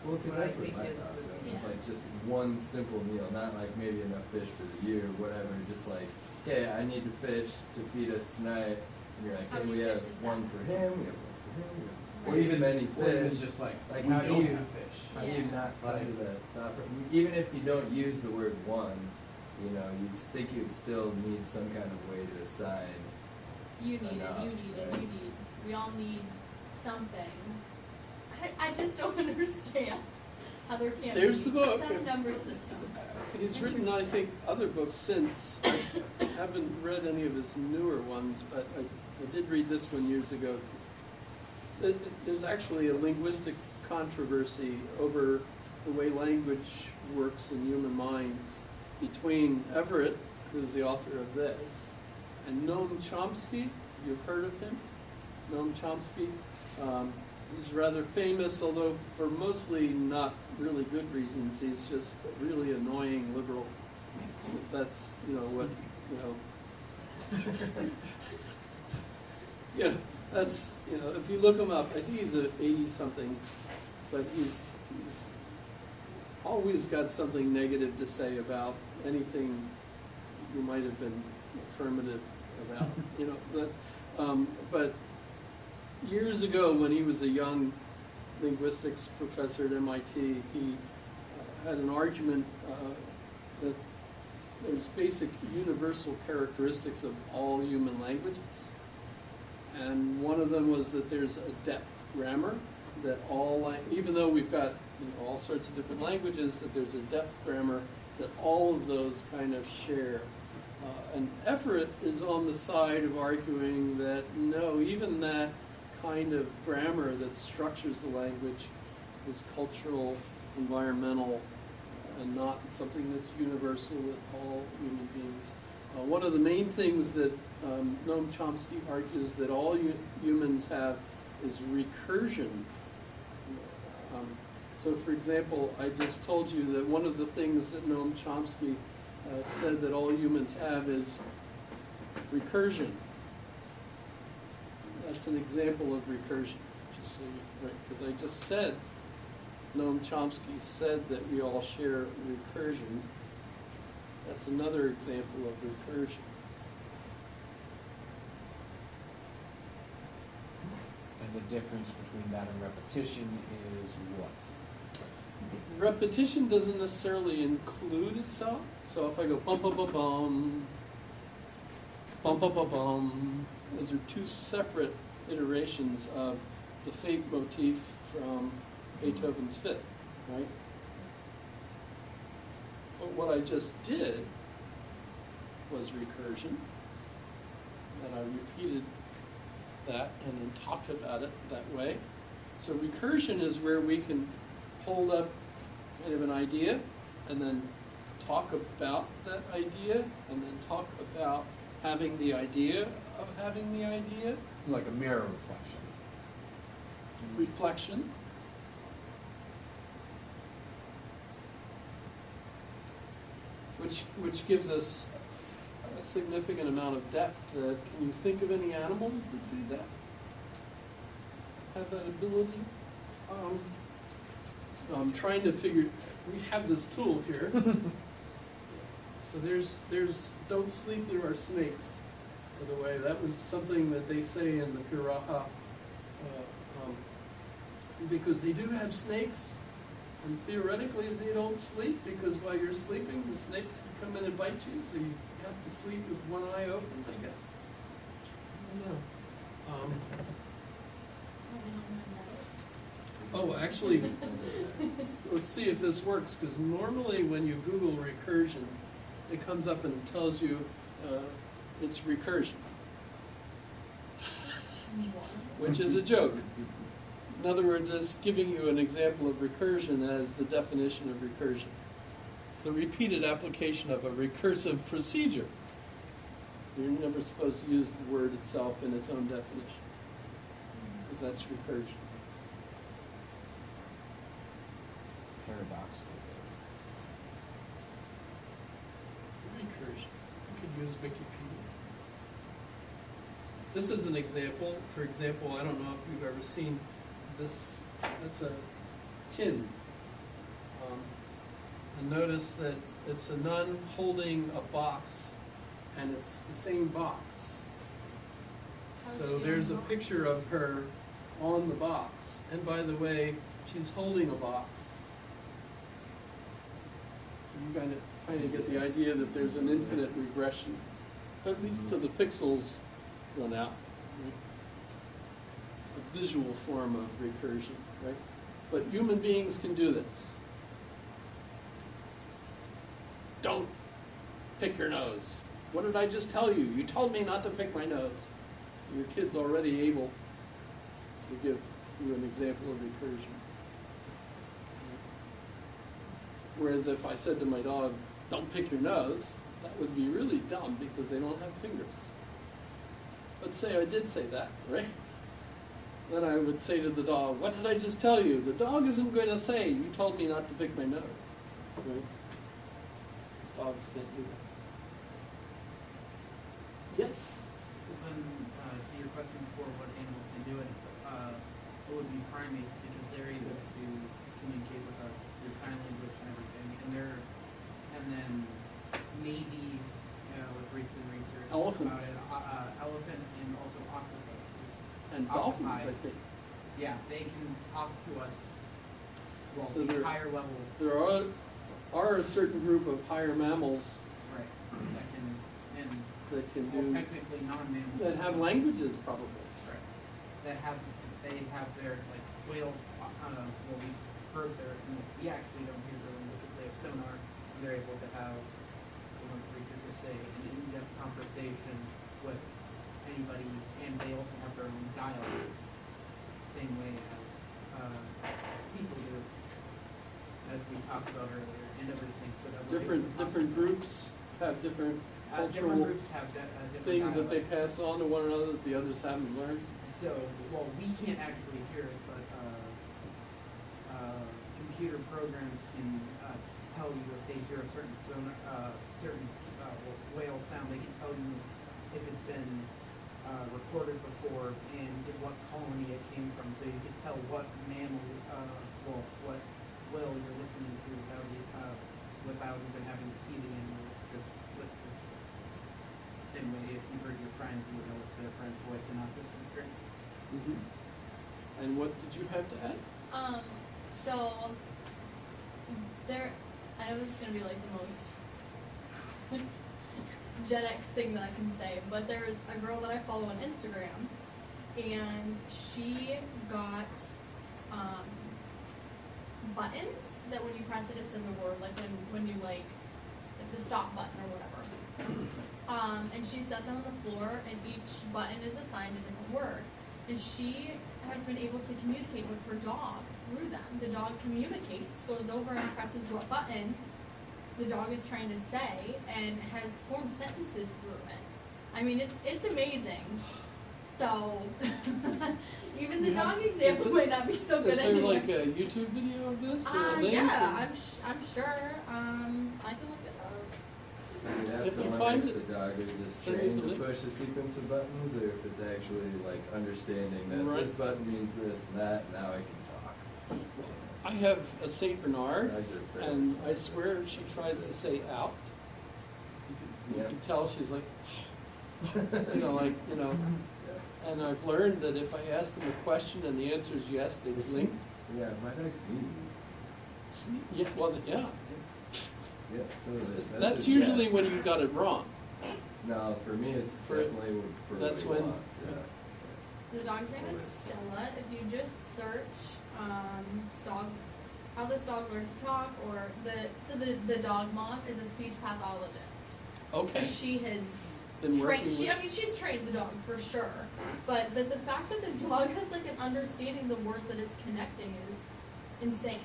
Well, because what I that's what think my is, thoughts are. Yeah. It's like just one simple meal, not like maybe enough fish for the year, whatever. Just like, okay, I need to fish to feed us tonight. And you're like, How hey, many we have fish is one that? for him, we have one for him, we have Or this even- many Or even fish. just like, Like, we how do don't you- have fish. How do you Yeah. not come to that thought? Even if you don't use the word one, you know, you'd think you'd still need some kind of way to assign. You need Enough, it, you need it, right? you need, we all need something. I just don't understand how there can't be There's the book. some number system. He's written, I think, other books since. I haven't read any of his newer ones, but I did read this one years ago. There's actually a linguistic controversy over the way language works in human minds between Everett, who's the author of this, and Noam Chomsky. You've heard of him? Noam Chomsky. He's rather famous, although for mostly not really good reasons. He's just a really annoying liberal. If that's, you know, what, you know. Yeah, that's, you know, if you look him up, I think he's a 80-something, but he's always got something negative to say about anything you might have been affirmative about, you know. That's, but years ago, when he was a young linguistics professor at MIT, he had an argument that there's basic universal characteristics of all human languages. And one of them was that there's a depth grammar, that even though we've got, you know, all sorts of different languages, that there's a depth grammar that all of those kind of share. And Everett is on the side of arguing that no, even that kind of grammar that structures the language is cultural, environmental, and not something that's universal with all human beings. One of the main things that Noam Chomsky argues that all humans have is recursion. So for example, I just told you that one of the things that Noam Chomsky said that all humans have is recursion. That's an example of recursion, just so you, right, because I just said, Noam Chomsky said that we all share recursion. That's another example of recursion. And the difference between that and repetition is what? Repetition doesn't necessarily include itself. So if I go bum bum bum bum, bum bum bum bum, those are two separate iterations of the fate motif from Beethoven's Fifth, right? But what I just did was recursion, and I repeated that and then talked about it that way. So recursion is where we can hold up kind of an idea and then talk about that idea and then talk about having the idea of having the idea. It's like a mirror reflection. Reflection. Which gives us a significant amount of depth. Can you think of any animals that do that? Have that ability? I'm trying to figure, we have this tool here. So there's, don't sleep, there are snakes, by the way. That was something that they say in the Piraha, because they do have snakes, and theoretically they don't sleep, because while you're sleeping, the snakes can come in and bite you, so you have to sleep with one eye open, I guess. I don't know. Oh, actually, let's see if this works, because normally when you Google recursion, it comes up and tells you it's recursion, which is a joke. In other words, it's giving you an example of recursion as the definition of recursion. The repeated application of a recursive procedure. You're never supposed to use the word itself in its own definition, because that's recursion. Paradoxical. Recursion. You could use Wikipedia. This is an example. For example, I don't know if you've ever seen this. That's a tin. And notice that it's a nun holding a box, and it's the same box. So there's a picture of her on the box. And by the way, she's holding a box. You kind of get the idea that there's an infinite regression, at least till the pixels run out. Right? A visual form of recursion, right? But human beings can do this. Don't pick your nose. What did I just tell you? You told me not to pick my nose. Your kid's already able to give you an example of recursion. Whereas if I said to my dog, don't pick your nose, that would be really dumb because they don't have fingers. Let's say I did say that, right? Then I would say to the dog, what did I just tell you? The dog isn't going to say, you told me not to pick my nose. Right? Because dogs can't do that. Yes? To your question before, what animals can do it, it would be primates, because they're able to communicate with us through sign language and everything, and then maybe with recent research Elephants. about it, elephants and also octopus. And dolphins, I think. Yeah, they can talk to us. Well, So these there- higher level, There are a certain group of higher mammals right? That can and that can well, do, technically non-mammals. that have languages probably. Right. They have their like whales. Well, we've heard their. We actually don't hear their languages. They have sonar. And they're able to have, one of the researchers say, an in-depth conversation with anybody, and they also have their own dialects, same way as people do, as we talked about earlier, and everything. So that we're able to talk Different to groups have different different cultural groups have different things that they dialects. pass on to one another that the others haven't learned. So, well, we can't actually hear it, but computer programs can tell you if they hear a certain whale sound. They can tell you if it's been recorded before and what colony it came from. So you can tell what mammal, what whale you're listening to without even having to see the animal. Just listen. Same way, if you heard your friend, you would know it's their friend's voice and not just some string. Mm-hmm. And what did you have to add? So there, I know this is gonna be like the most Gen X thing that I can say, but there is a girl that I follow on Instagram, and she got buttons that when you press it, it says a word, like when you like the stop button or whatever. And she set them on the floor, and each button is assigned a different word. And she has been able to communicate with her dog through them. The dog communicates, goes over and presses what button the dog is trying to say, and has formed sentences through it. I mean, it's amazing. So, even the dog example might not be so good Is there anymore. like a YouTube video of this or a link? Yeah, or- I'm sure. I can look it up. You have If to you wonder find if it, the dog is just send me trained the to link. push a sequence of buttons, or if it's actually like understanding that Right. this button means this and that, now I can talk. I have a Saint Bernard, Dogs are pretty and I smart. swear she tries to say out, You Yeah. can tell she's like, like, and I've learned that if I ask them a question and the answer is yes, they blink. Yeah, my dog sneezes. Yeah, well, yeah. Yeah, totally. That's a usually yes. when you got it wrong. No, for me, it's For- definitely for that's what he when- wants, yeah. The dog's name is Stella. If you just search dog, how this dog learned to talk, or the dog mom is a speech pathologist. Okay. So she has Been working trained. with- She's trained the dog for sure. But the fact that the dog has like an understanding the words that it's connecting is insane.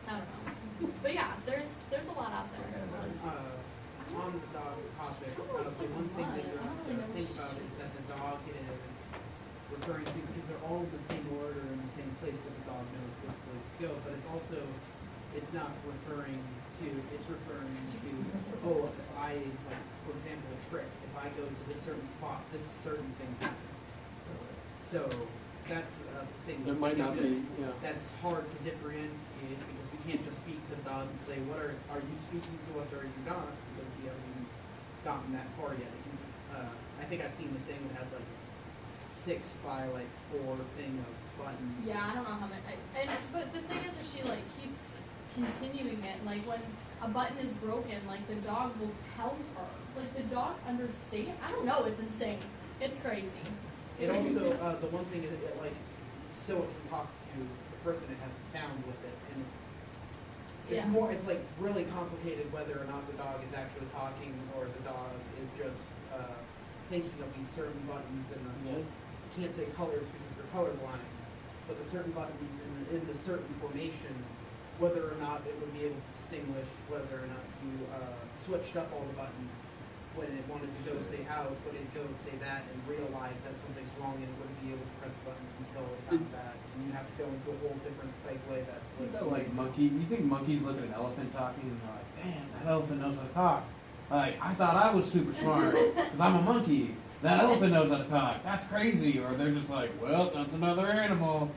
I don't know. But yeah, there's a lot out there. On the dog topic, the one thing that you have to think about is that the dog is referring to, because they're all in the same order in the same place that the dog knows which place to go, but it's not referring to, it's referring to, oh, if I, like, for example, a trick, if I go to this certain spot, this certain thing happens. So, that's the thing. There might not be, yeah. That's hard to differentiate, because we can't just speak to the dog and say, are you speaking to us or are you not? Because we haven't even gotten that far yet. I think I've seen the thing that has like 6 by like 4 thing of buttons. Yeah, I don't know how many. But the thing is, if she like keeps continuing it, like when a button is broken, like the dog will tell her. Like the dog understand. I don't know. It's insane. It's crazy. It also, the one thing is, so it can talk to the person, it has a sound with it, and it's Yeah. it's like really complicated whether or not the dog is actually talking, or the dog is just, thinking of these certain buttons, and Yeah. you can't say colors because they're colorblind, but the certain buttons in the certain formation, whether or not it would be able to distinguish whether or not you, switched up all the buttons when it wanted to go say out, but it go say that, and realize that something's wrong, and it wouldn't be able to press the buttons until it found that, and you have to go into a whole different segue that You know, like monkey, you think monkeys look at an elephant talking and they're like, damn, that elephant knows how to talk. Like, I thought I was super smart, because I'm a monkey. That elephant knows how to talk. That's crazy. Or they're just like, well, that's another animal.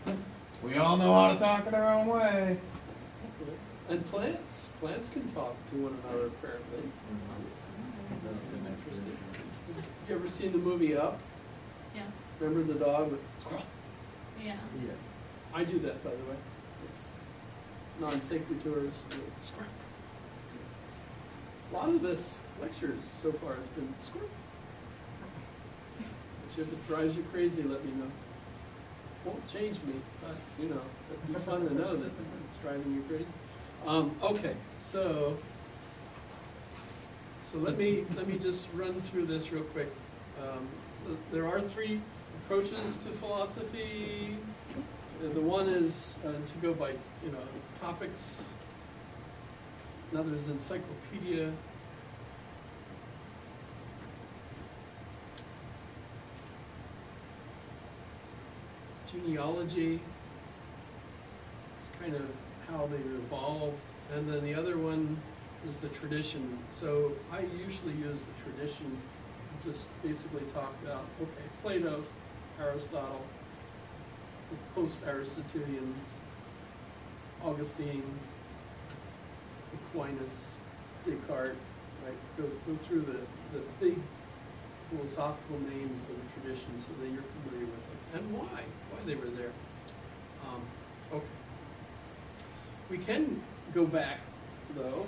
We all know how to talk in our own way. And plants can talk to one another apparently. Interesting. You ever seen the movie Up? Yeah. Remember the dog with squirrel? Yeah. Yeah. I do that, by the way. It's non-sequiturs. Squirrel. A lot of this lectures so far has been squirrel. Which if it drives you crazy, let me know. Won't change me, but it'd be fun to know that it's driving you crazy. Okay, so let me just run through this real quick. There are 3 approaches to philosophy. The one is to go by topics. Another is encyclopedia. Genealogy. It's kind of how they evolved. And then the other one is the tradition. So I usually use the tradition, just basically talk about, okay, Plato, Aristotle, the post-Aristotelians, Augustine, Aquinas, Descartes, right? Go through the big philosophical names of the tradition so that you're familiar with them. And why they were there. Okay. We can go back, though,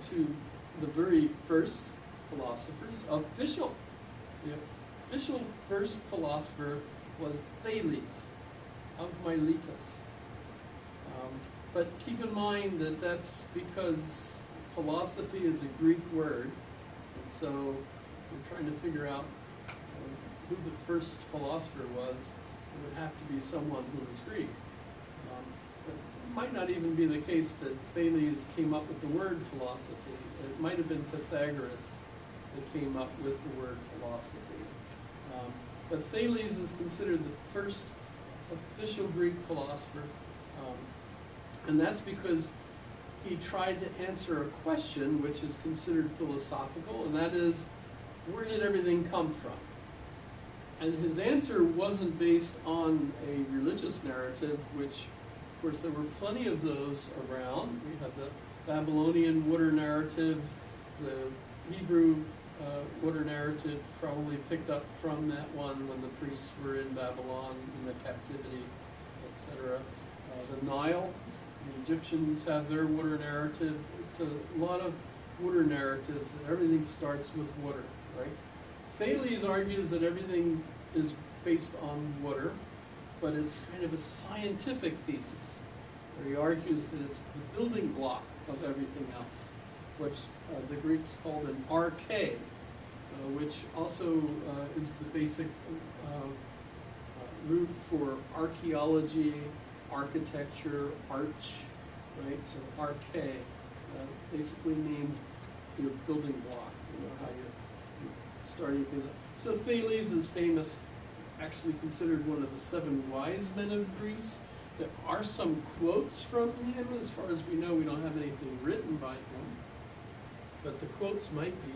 to the very first philosophers. The official first philosopher was Thales of Miletus. But keep in mind that that's because philosophy is a Greek word, and so we're trying to figure out who the first philosopher was. It would have to be someone who was Greek. It might not even be the case that Thales came up with the word philosophy. It might have been Pythagoras that came up with the word philosophy. But Thales is considered the first official Greek philosopher, and that's because he tried to answer a question which is considered philosophical, and that is, where did everything come from? And his answer wasn't based on a religious narrative, which, of course, there were plenty of those around. We have the Babylonian water narrative, the Hebrew water narrative probably picked up from that one when the priests were in Babylon in the captivity, etc. The Nile, the Egyptians have their water narrative. It's a lot of water narratives that everything starts with water, right? Thales argues that everything is based on water, but it's kind of a scientific thesis, where he argues that it's the building block of everything else, which the Greeks called an arche, which also is the basic root for archaeology, architecture, arch, right? So arche basically means your building block, how you're starting things up. So Thales is famous, actually considered one of the 7 wise men of Greece. There are some quotes from him. As far as we know, we don't have anything written by him, but the quotes might be.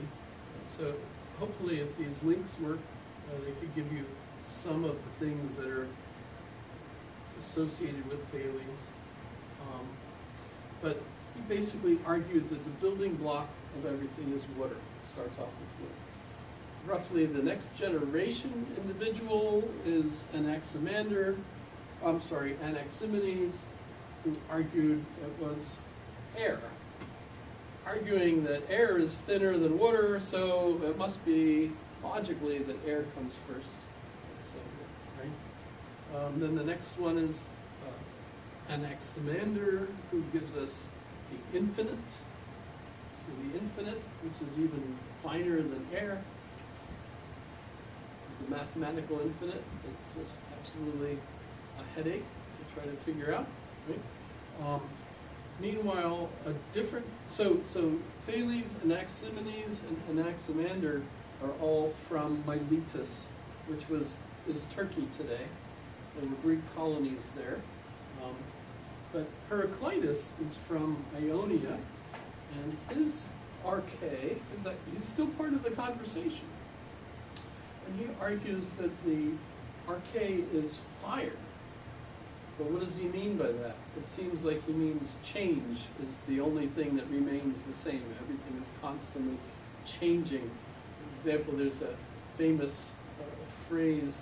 So hopefully if these links work, they could give you some of the things that are associated with Thales. But he basically argued that the building block of everything is water. It starts off with water. Roughly the next generation individual is Anaximenes, who argued it was air, arguing that air is thinner than water, so it must be logically that air comes first. So, right? Then the next one is Anaximander, who gives us the infinite. So the infinite, which is even finer than air, is the mathematical infinite. It's just absolutely a headache to try to figure out. Right? Meanwhile, so Thales, Anaximenes, and Anaximander are all from Miletus, which is Turkey today. There were Greek colonies there. But Heraclitus is from Ionia, and his arche he's still part of the conversation. And he argues that the arche is fire. But what does he mean by that? It seems like he means change is the only thing that remains the same. Everything is constantly changing. For example, there's a famous phrase,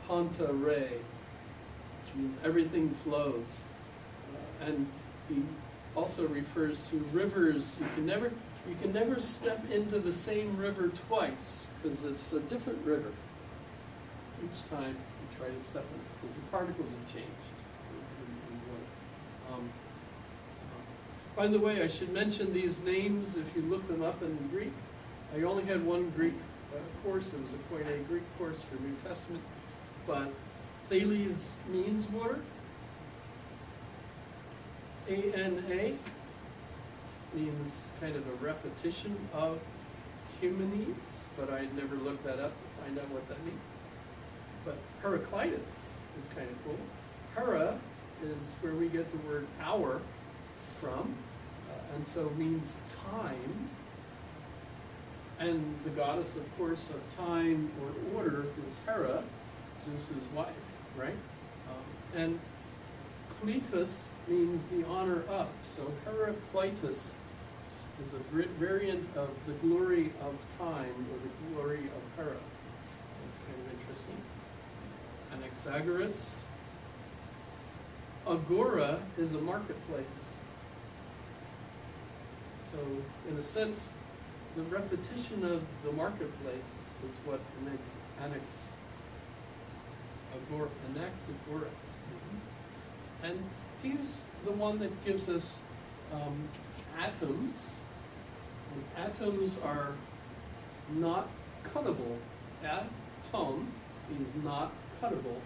panta re, which means everything flows. And he also refers to rivers. You can never step into the same river twice, because it's a different river each time you try to step in it, because the particles have changed. By the way, I should mention these names if you look them up in Greek. I only had one Greek course. It was quite a Greek course for New Testament. But Thales means water. ANA means kind of a repetition of Humanes, but I never looked that up to find out what that means. But Heraclitus is kind of cool. Hera is where we get the word hour from, and so means time. And the goddess, of course, of time or order is Hera, Zeus's wife, right? And Cleitus means the honor of. So Heraclitus is a variant of the glory of time or the glory of Hera. That's kind of interesting. Anaxagoras. Agora is a marketplace. So, in a sense, the repetition of the marketplace is what Anaxagoras means. And he's the one that gives us atoms. And atoms are not cuttable. Atom means not cuttable.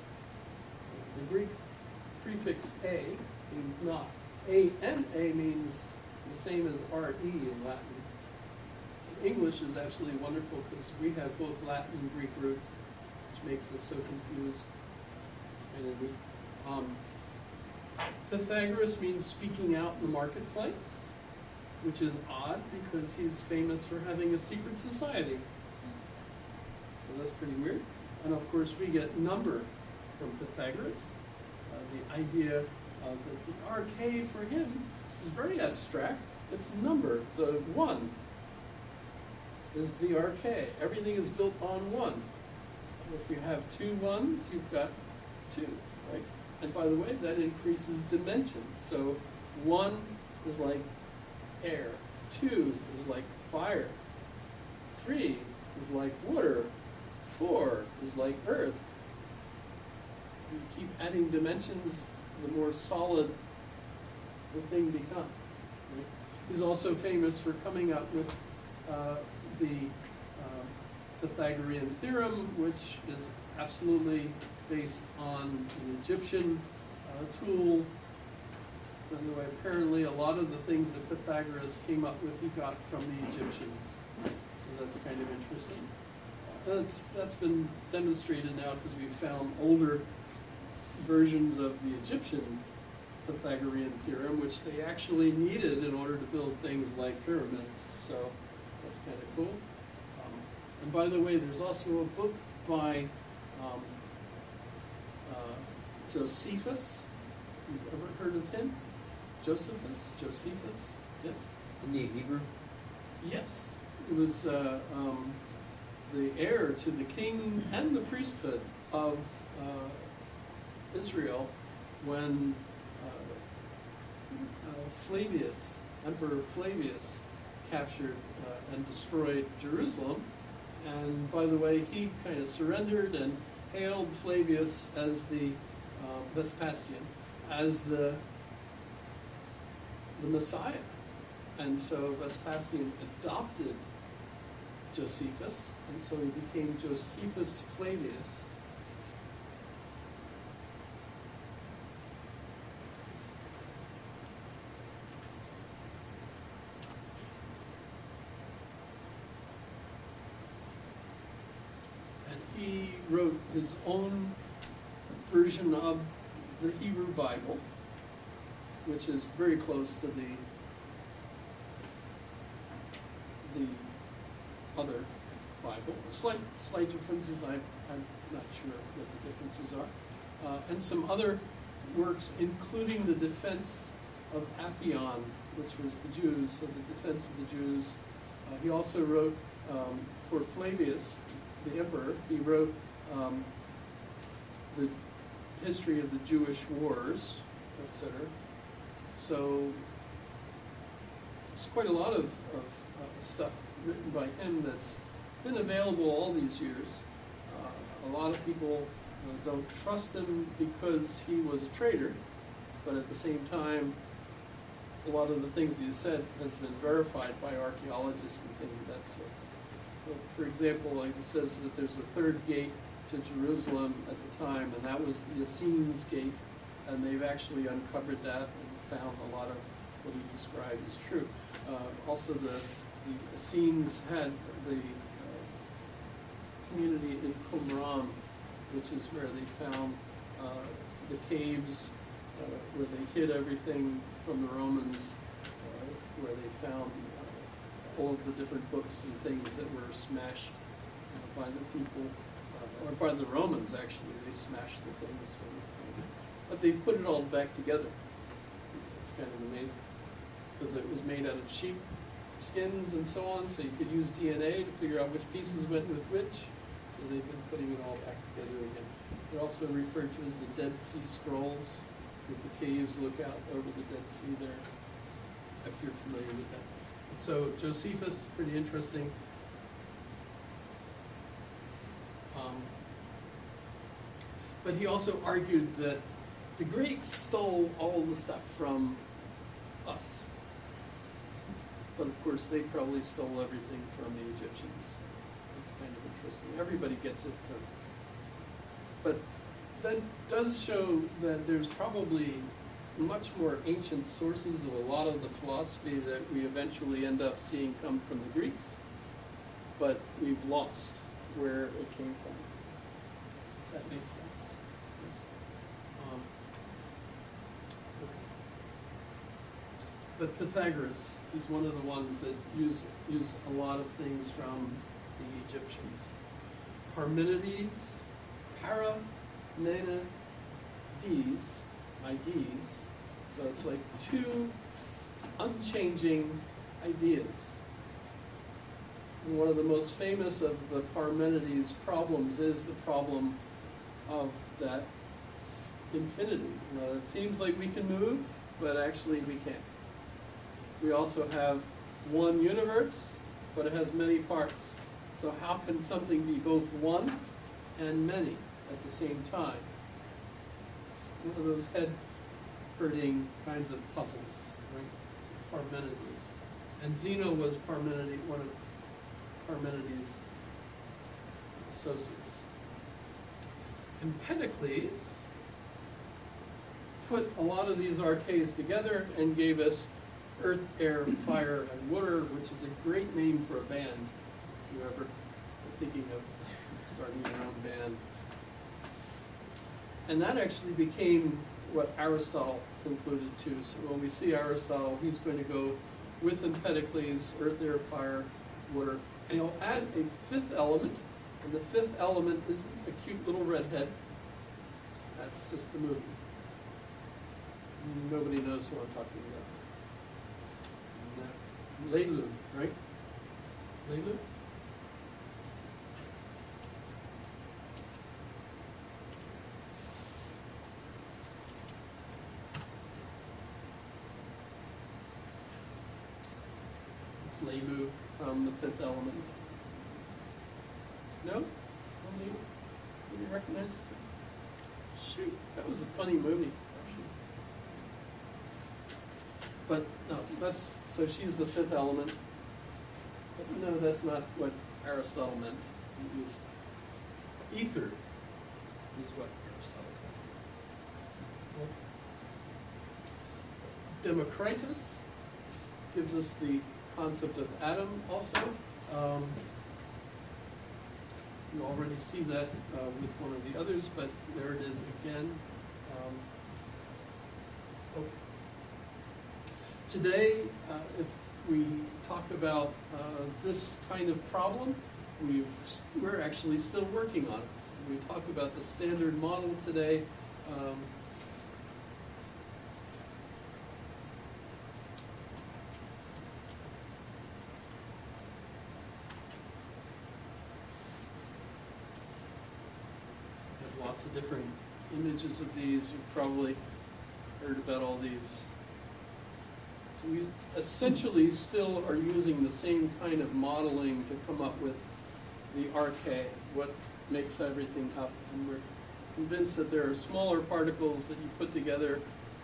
The Greek prefix a means not. A-N-A means the same as R-E in Latin. English is absolutely wonderful because we have both Latin and Greek roots, which makes us so confused. It's kind of neat. Pythagoras means speaking out in the marketplace, which is odd because he's famous for having a secret society. So that's pretty weird. And of course we get number from Pythagoras. The idea that the arche for him is very abstract. It's number, so 1. is the arche. Everything is built on one. If you have two ones, you've got two, right? And by the way, that increases dimension. So 1 is like air, 2 is like fire, 3 is like water, 4 is like earth. You keep adding dimensions, the more solid the thing becomes. Right? He's also famous for coming up with the Pythagorean theorem, which is absolutely based on the Egyptian tool. By the way, apparently a lot of the things that Pythagoras came up with, he got from the Egyptians. So that's kind of interesting. That's been demonstrated now because we found older versions of the Egyptian Pythagorean theorem, which they actually needed in order to build things like pyramids. So that's kind of cool. And by the way, there's also a book by Josephus. You've ever heard of him? Josephus, yes? In the Hebrew? Yes. It was the heir to the king and the priesthood of Israel when Flavius, Emperor Flavius, captured and destroyed Jerusalem. And by the way, he kind of surrendered and hailed Flavius as the Vespasian, as the Messiah. And so Vespasian adopted Josephus, and so he became Josephus Flavius. And he wrote his own version of the Hebrew Bible, which is very close to the other Bible. Slight differences, I'm not sure what the differences are. And some other works, including the defense of Appian, which was the Jews, so the defense of the Jews. He also wrote, for Flavius, the emperor, he wrote the history of the Jewish wars, etc. So there's quite a lot of stuff written by him that's been available all these years. A lot of people don't trust him because he was a traitor, but at the same time, a lot of the things he said has been verified by archaeologists and things of that sort. So, for example, like he says that there's a third gate to Jerusalem at the time, and that was the Essenes gate, and they've actually uncovered that and found a lot of what he described as true. Also, the Essenes had the community in Qumran, which is where they found the caves where they hid everything from the Romans, where they found all of the different books and things that were smashed by the people, or by the Romans actually. They smashed the things. But they put it all back together. It's kind of amazing, because it was made out of sheep skins and so on, so you could use DNA to figure out which pieces went with which. So they've been putting it all back together again. They're also referred to as the Dead Sea Scrolls, because the caves look out over the Dead Sea there, if you're familiar with that. And so Josephus, pretty interesting. But he also argued that the Greeks stole all the stuff from us. But of course, they probably stole everything from the Egyptians. It's kind of interesting. Everybody gets it from. But that does show that there's probably much more ancient sources of a lot of the philosophy that we eventually end up seeing come from the Greeks. But we've lost where it came from. That makes sense. But Pythagoras, he's one of the ones that use a lot of things from the Egyptians. Parmenides, Parmenides, IDs, so it's like two unchanging ideas. And one of the most famous of the Parmenides problems is the problem of that infinity. You know, it seems like we can move, but actually we can't. We also have one universe, but it has many parts. So how can something be both one and many at the same time? It's one of those head-hurting kinds of puzzles, right? It's Parmenides. And Zeno was one of Parmenides' associates. Empedocles put a lot of these arches together and gave us earth, air, fire, and water, which is a great name for a band, if you ever are thinking of starting your own band. And that actually became what Aristotle concluded too. So when we see Aristotle, he's going to go with Empedocles, earth, air, fire, water, and he'll add a fifth element, and the fifth element is a cute little redhead. That's just the movie. Nobody knows who I'm talking about. Leilu, right? Leilu? It's Leilu from the fifth element. No? No Leilu? Did you recognize? Shoot, that was a funny movie. But no, so she's the fifth element. But no, that's not what Aristotle meant. He used ether is what Aristotle meant. Democritus gives us the concept of atom also. You already see that with one of the others, but there it is again. Okay. Today, if we talk about this kind of problem, we're actually still working on it. So we talk about the standard model today. We have lots of different images of these. You've probably heard about all these. So we essentially still are using the same kind of modeling to come up with the arche, what makes everything up. And we're convinced that there are smaller particles that you put together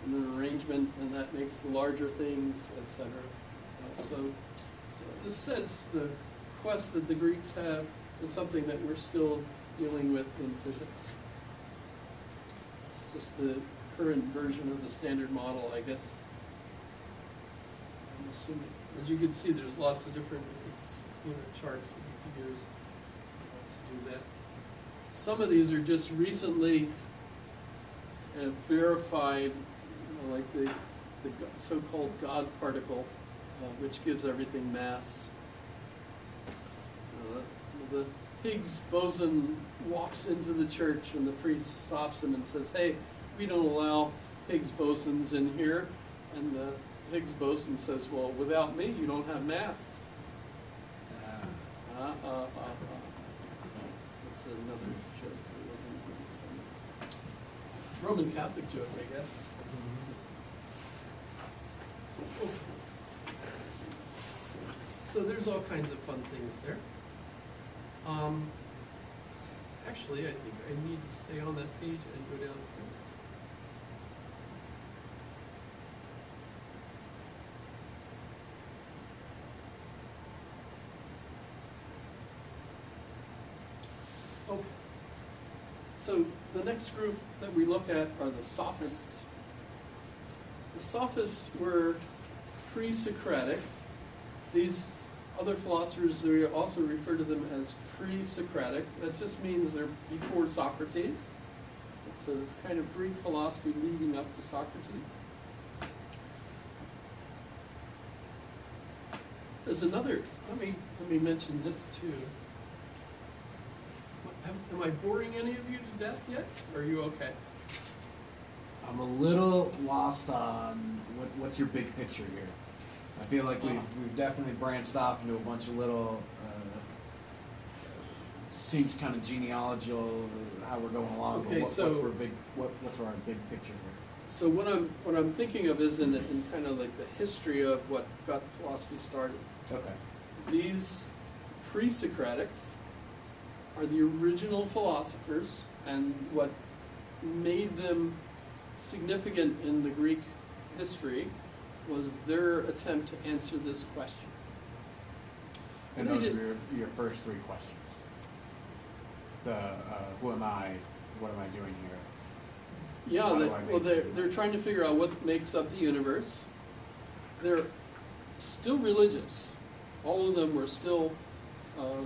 in an arrangement, and that makes the larger things, etc. So in a sense, the quest that the Greeks have is something that we're still dealing with in physics. It's just the current version of the standard model, I guess. I'm assuming. As you can see, there's lots of different charts that you can use to do that. Some of these are just recently verified, like the so-called God particle, which gives everything mass. The Higgs boson walks into the church, and the priest stops him and says, "Hey, we don't allow Higgs bosons in here." And the Higgs boson says, "Well, without me, you don't have mass." That's another joke. It wasn't funny. Roman Catholic joke, I guess. So there's all kinds of fun things there. Actually, I think I need to stay on that page and go down further. Okay. So the next group that we look at are the Sophists. The Sophists were pre-Socratic. These other philosophers, they also refer to them as pre-Socratic. That just means they're before Socrates. So it's kind of Greek philosophy leading up to Socrates. There's another, let me mention this too. Am I boring any of you to death yet? Or are you okay? I'm a little lost on what's your big picture here. I feel like we've definitely branched off into a bunch of little, seems kind of genealogical how we're going along. Okay, but so- what's our big picture here? So what I'm thinking of is in kind of like the history of what got philosophy started. Okay. These pre-Socratics are the original philosophers, and what made them significant in the Greek history was their attempt to answer this question. And They those did- are your first three questions. The who am I? What am I doing here? Yeah, How do I well, maintain they're trying to figure out what makes up the universe. They're still religious. All of them were still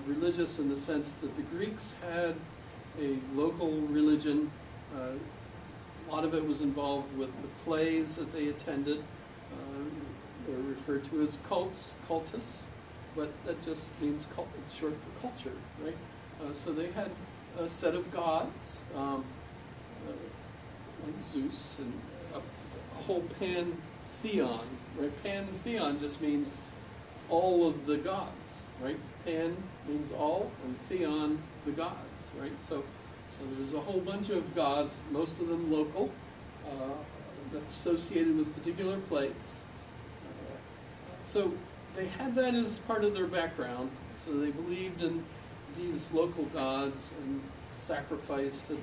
religious in the sense that the Greeks had a local religion. A lot of it was involved with the plays that they attended. They're referred to as cults, cultus, but that just means cult. It's short for culture, right? So they had a set of gods, like Zeus, and a whole pantheon, right? Pantheon just means all of the gods, right? Pan means all, and theon, the gods, right? So there's a whole bunch of gods, most of them local, associated with particular place. So they had that as part of their background, so they believed in these local gods and sacrificed at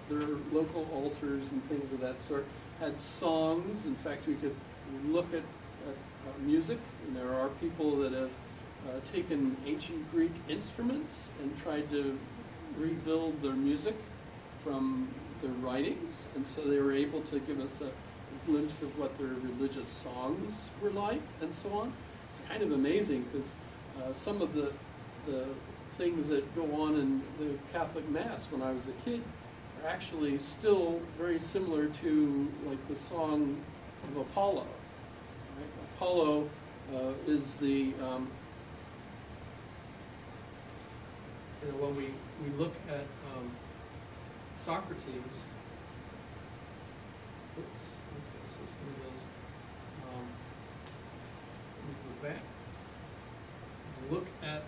their local altars and things of that sort. Had songs. In fact, we could look at music, and there are people that have taken ancient Greek instruments and tried to rebuild their music from their writings, and so they were able to give us a glimpse of what their religious songs were like, and so on. It's kind of amazing because some of the things that go on in the Catholic Mass when I was a kid are actually still very similar to like the song of Apollo. Right? Apollo is the when we look at Socrates. Oops, okay, so some of those. Let me go back. Look at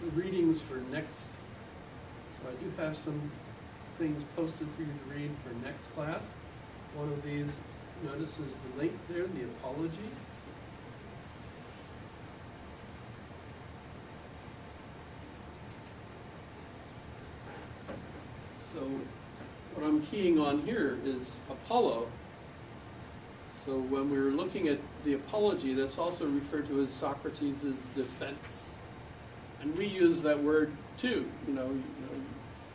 the readings for next. So I do have some things posted for you to read for next class. One of these, notice, is the link there, the Apology. So what I'm keying on here is Apollo. So when we're looking at the Apology, that's also referred to as Socrates' defense. And we use that word too. You know,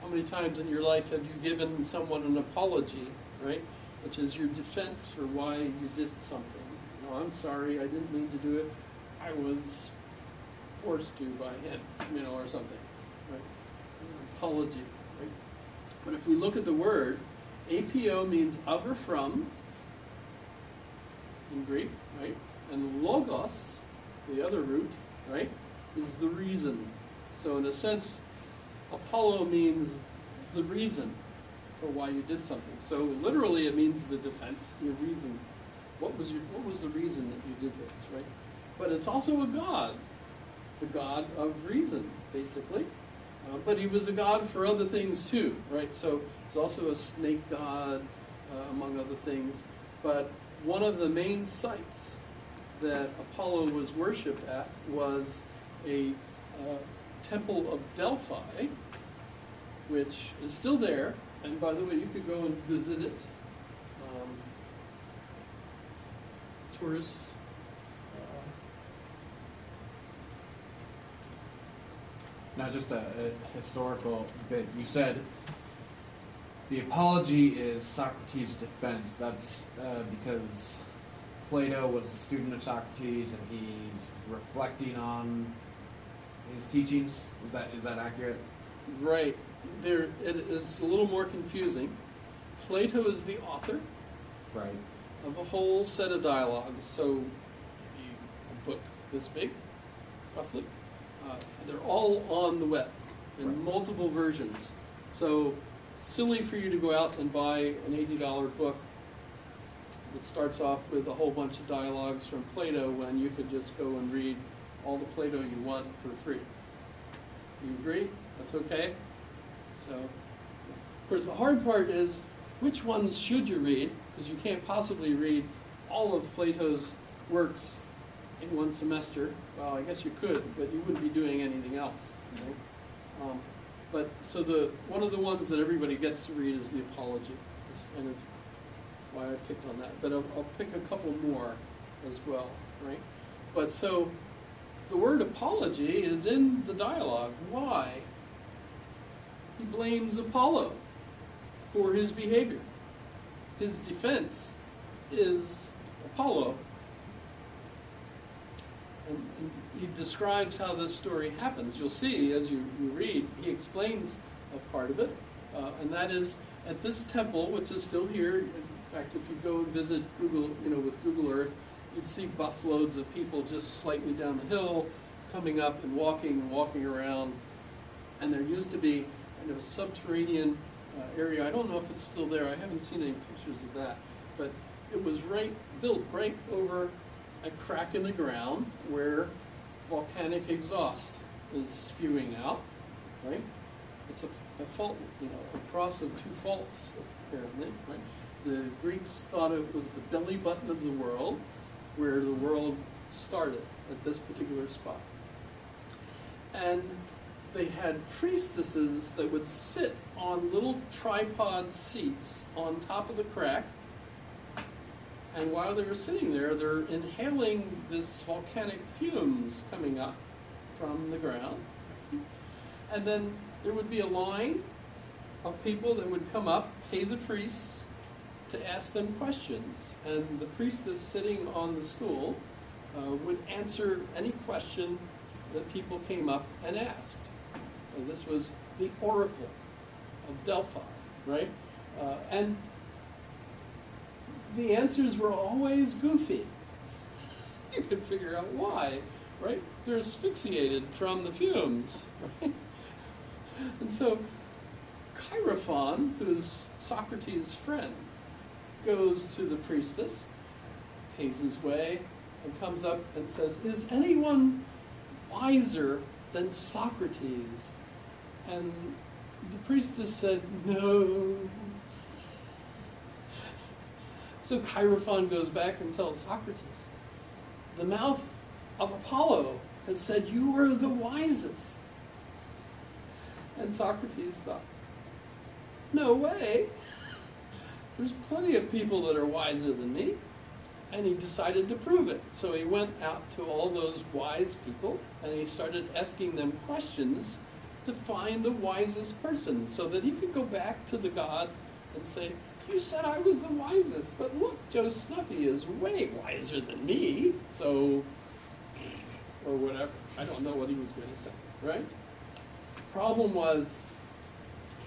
how many times in your life have you given someone an apology, right? Which is your defense for why you did something. You know, I'm sorry, I didn't mean to do it. I was forced to by him, you know, or something, right? An apology, right? But if we look at the word, apo means of or from in Greek, right? And logos, the other root, right, is the reason. So in a sense, Apollo means the reason for why you did something. So literally it means the defense, your reason. What was the reason that you did this, right? But it's also a god, the god of reason, basically. But he was a god for other things too, right? So he's also a snake god, among other things. But one of the main sites that Apollo was worshipped at was a temple of Delphi, which is still there. And by the way, you could go and visit it. Tourists. Now, just a historical bit. You said the Apology is Socrates' defense. That's because Plato was a student of Socrates, and he's reflecting on his teachings. Is that accurate? Right. There, it is a little more confusing. Plato is the author Right. of a whole set of dialogues. So, a book this big, roughly. They're all on the web in Right. multiple versions. So, silly for you to go out and buy an $80 book It starts off with a whole bunch of dialogues from Plato when you could just go and read all the Plato you want for free. You agree? That's okay? So, of course, the hard part is which ones should you read? Because you can't possibly read all of Plato's works in one semester. Well, I guess you could, but you wouldn't be doing anything else. Right? So one of the ones that everybody gets to read is the Apology. That's kind of why I picked on that. But I'll pick a couple more as well, right? But so the word apology is in the dialogue. Why? He blames Apollo for his behavior. His defense is Apollo. And he describes how this story happens. You'll see as you read, he explains a part of it. And that is at this temple, which is still here. In fact, if you go and visit Google, with Google Earth, you'd see busloads of people just slightly down the hill, coming up and walking around. And there used to be kind of a subterranean area. I don't know if it's still there. I haven't seen any pictures of that. But it was built right over a crack in the ground where volcanic exhaust is spewing out, right? It's a fault, a cross of two faults, apparently, right? The Greeks thought it was the belly button of the world, where the world started at this particular spot. And they had priestesses that would sit on little tripod seats on top of the crack, and while they were sitting there, they're inhaling this volcanic fumes coming up from the ground. And then there would be a line of people that would come up, pay the priests to ask them questions. And the priestess sitting on the stool would answer any question that people came up and asked. And this was the oracle of Delphi, right? And the answers were always goofy. You could figure out why, right? They're asphyxiated from the fumes, right? And so Chaerephon, who's Socrates' friend, goes to the priestess, pays his way, and comes up and says, "Is anyone wiser than Socrates?" And the priestess said, "No." So Chaerephon goes back and tells Socrates, "The mouth of Apollo has said you are the wisest." And Socrates thought, "No way. There's plenty of people that are wiser than me." And he decided to prove it. So he went out to all those wise people and he started asking them questions to find the wisest person so that he could go back to the god and say, "You said I was the wisest, but look, Joe Snuffy is way wiser than me," so, or whatever. I don't know what he was going to say, right? Problem was,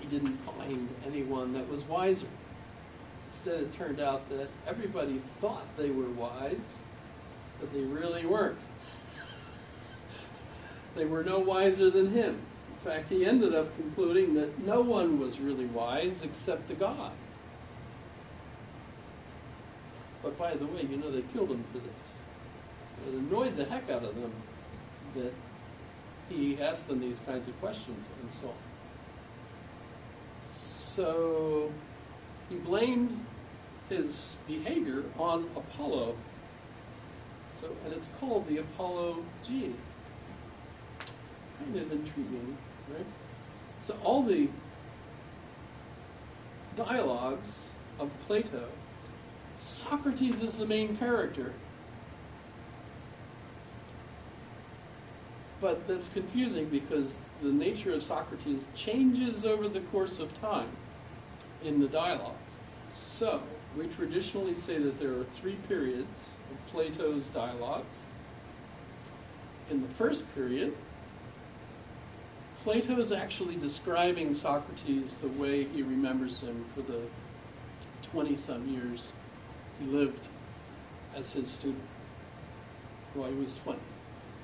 he didn't find anyone that was wiser. Instead, it turned out that everybody thought they were wise, but they really weren't. They were no wiser than him. In fact, he ended up concluding that no one was really wise except the god. But by the way, they killed him for this. It annoyed the heck out of them that he asked them these kinds of questions and so on. So he blamed his behavior on Apollo. And it's called the Apology. Kind of intriguing, right? So all the dialogues of Plato, Socrates is the main character. But that's confusing because the nature of Socrates changes over the course of time in the dialogues. So, we traditionally say that there are 3 periods of Plato's dialogues. In the first period, Plato is actually describing Socrates the way he remembers him for the 20-some years he lived as his student. Well, he was 20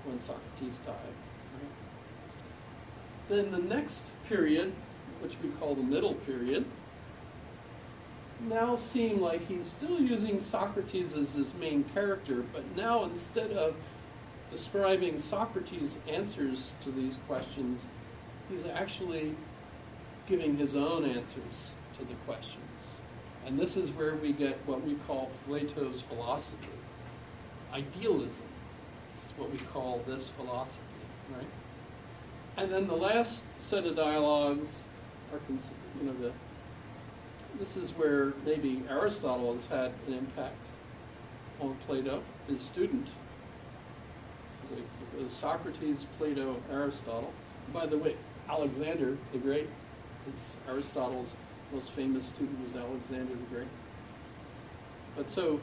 when Socrates died. Right? Then the next period, which we call the middle period, now seem like he's still using Socrates as his main character, but now instead of describing Socrates' answers to these questions, he's actually giving his own answers to the questions. And this is where we get what we call Plato's philosophy. Idealism is what we call this philosophy, right? And then the last set of dialogues are, this is where maybe Aristotle has had an impact on Plato, his student. It was Socrates, Plato, Aristotle. By the way, Alexander the Great, it's Aristotle's most famous student was Alexander the Great. But so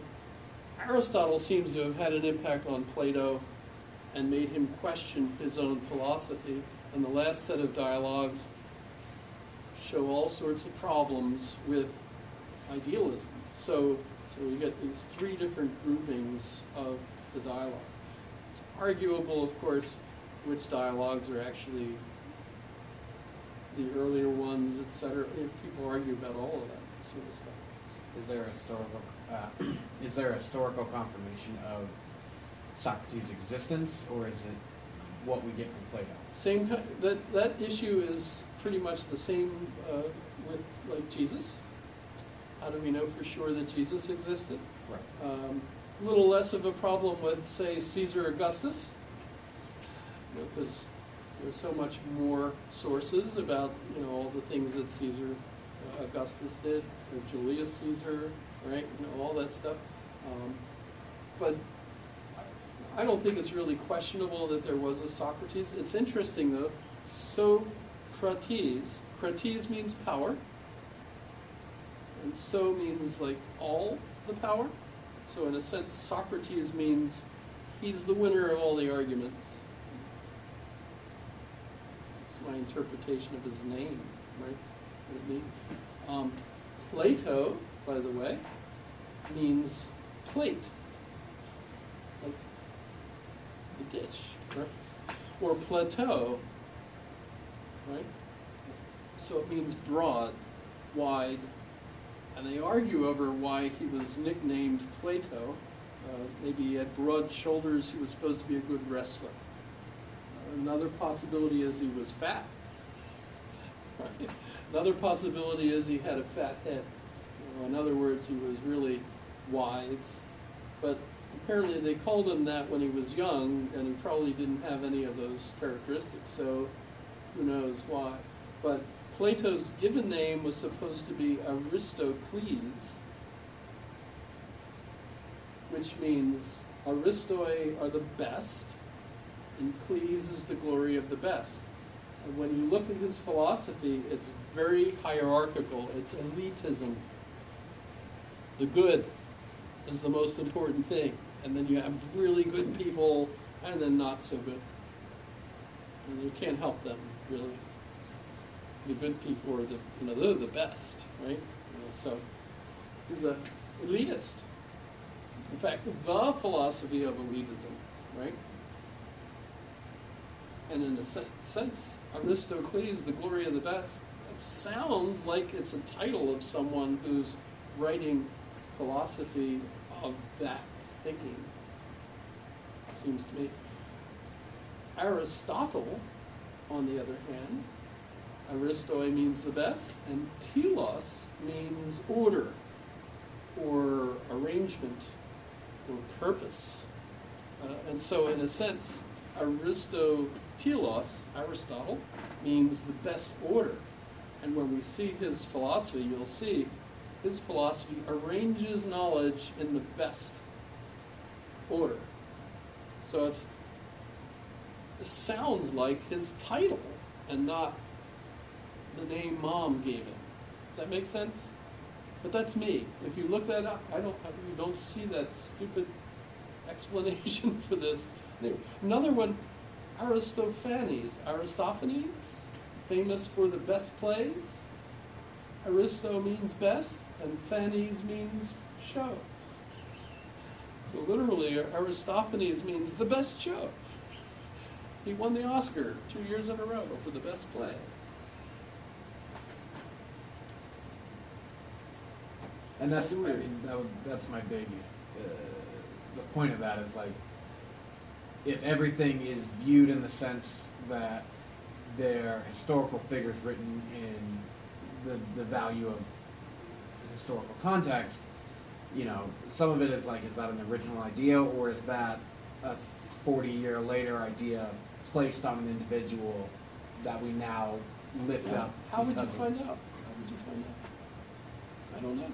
Aristotle seems to have had an impact on Plato and made him question his own philosophy. And the last set of dialogues show all sorts of problems with idealism. So we get these three different groupings of the dialogue. It's arguable, of course, which dialogues are actually the earlier ones, etc. People argue about all of that sort of stuff. Is there a historical confirmation of Socrates' existence, or is it what we get from Plato? Same that issue is pretty much the same with like Jesus. How do we know for sure that Jesus existed? Right. A little less of a problem with, say, Caesar Augustus, because there's so much more sources about all the things that Caesar Augustus did, or Julius Caesar, right? All that stuff. But I don't think it's really questionable that there was a Socrates. It's interesting though. Socrates, krates means power, and so means like all the power. So in a sense, Socrates means he's the winner of all the arguments. It's my interpretation of his name, right? What it means. Plato, by the way, means plate, like the dish, right? Or plateau, right? So it means broad, wide, and they argue over why he was nicknamed Plato. Maybe he had broad shoulders, he was supposed to be a good wrestler. Another possibility is he was fat. Right? Another possibility is he had a fat head. In other words, he was really wise. But apparently they called him that when he was young, and he probably didn't have any of those characteristics, so who knows why. But Plato's given name was supposed to be Aristocles, which means Aristoi are the best, and Cles is the glory of the best. And when you look at his philosophy, it's very hierarchical. It's elitism. The good is the most important thing. And then you have really good people, and then not so good. And you can't help them, really. The good people are they're the best, right? So he's an elitist. In fact, the philosophy of elitism, right? And in a sense, Aristocles, the glory of the best, it sounds like it's a title of someone who's writing philosophy of that thinking, seems to me. Aristotle, on the other hand, Aristoi means the best, and telos means order, or arrangement, or purpose. And so in a sense, Aristotle, means the best order. And when we see his philosophy, you'll see his philosophy arranges knowledge in the best order. So it sounds like his title and not the name Mom gave him. Does that make sense? But that's me. If you look that up, you don't see that stupid explanation for this. Another one, Aristophanes, famous for the best plays. Aristo means best, and Phanes means show. So literally, Aristophanes means the best show. He won the Oscar 2 years in a row for the best play. And that's, I That's weird. mean, that's my big, the point of that is like, if everything is viewed in the sense that they're historical figures written in the value of historical context, you know, some of it is like, is that an original idea, or is that a 40-year later idea placed on an individual that we now lift Yeah. up? How would you because of- find out? How would you find out? I don't know.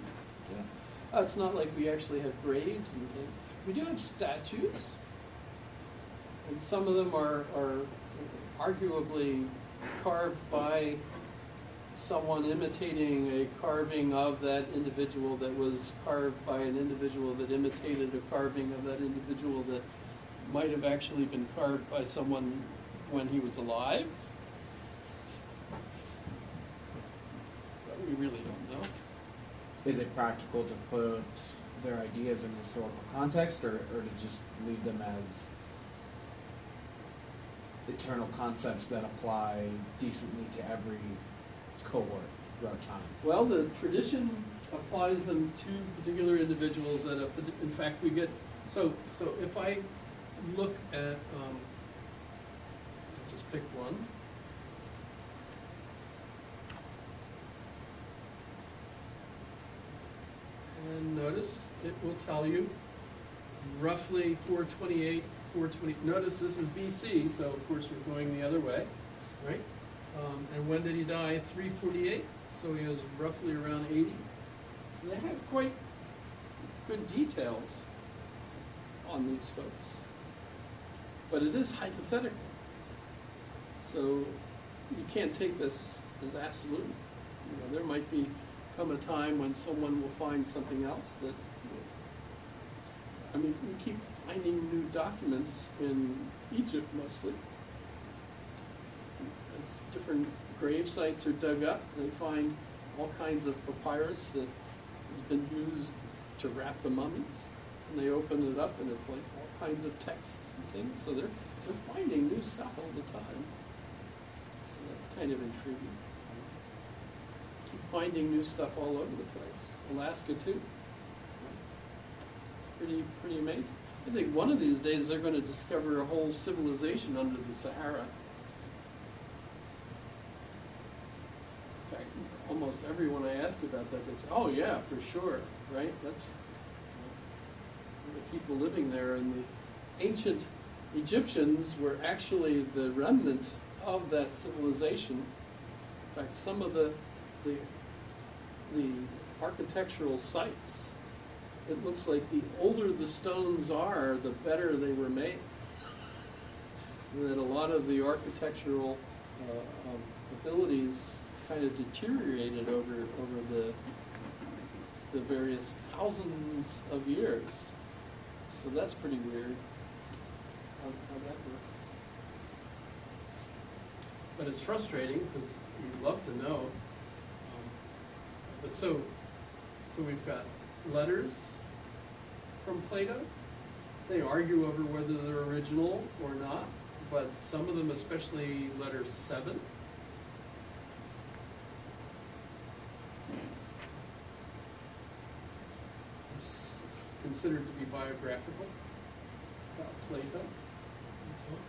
Yeah. It's not like we actually have graves and things. We do have statues, and some of them are arguably carved by someone imitating a carving of that individual that was carved by an individual that imitated a carving of that individual that might have actually been carved by someone when he was alive. But we really don't know. Is it practical to put their ideas in historical context, or to just leave them as eternal concepts that apply decently to every cohort throughout time? Well, the tradition applies them to particular individuals at in fact, we get, so if I look at, I'll just pick one. And notice, it will tell you roughly 428, 420, notice this is BC, so of course we're going the other way, right? And when did he die? 348, so he was roughly around 80. So they have quite good details on these folks. But it is hypothetical. So you can't take this as absolute. You know, there might come a time when someone will find something else that, I mean, we keep finding new documents in Egypt mostly. As different grave sites are dug up, they find all kinds of papyrus that has been used to wrap the mummies. And they open it up and it's like all kinds of texts and things. So they're finding new stuff all the time. So that's kind of intriguing. Keep finding new stuff all over the place. Alaska too. It's pretty amazing. I think one of these days they're going to discover a whole civilization under the Sahara. In fact, almost everyone I ask about that, they say, "Oh yeah, for sure, right? That's the people living there." And the ancient Egyptians were actually the remnant of that civilization. In fact, some of the architectural sites, it looks like the older the stones are, the better they were made. And that a lot of the architectural abilities kind of deteriorated over the various thousands of years. So that's pretty weird how that works. But it's frustrating because we'd love to know. But so we've got letters from Plato. They argue over whether they're original or not, but some of them, especially letter 7, is considered to be biographical about Plato and so on.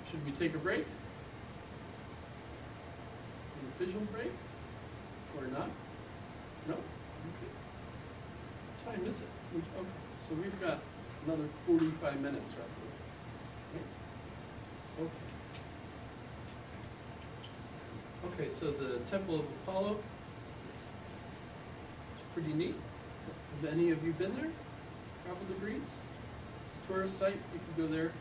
Should we take a break? An official break? Or not? No? Okay. What time is it? Okay, so we've got another 45 minutes roughly. Okay. Okay, so the Temple of Apollo is pretty neat. Have any of you been there? Traveled to Greece? It's a tourist site, you can go there.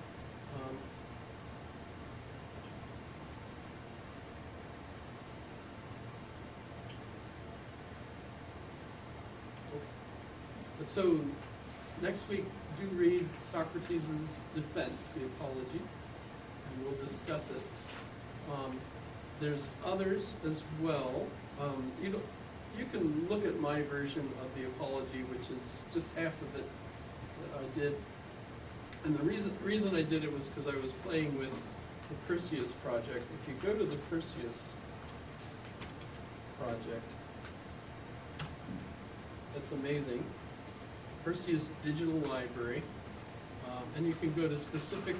But so, next week, do read Socrates' defense, the Apology, and we'll discuss it. There's others as well. You can look at my version of the Apology, which is just half of it that I did. And the reason I did it was because I was playing with the Perseus project. If you go to the Perseus project, it's amazing. Perseus Digital Library, and you can go to specific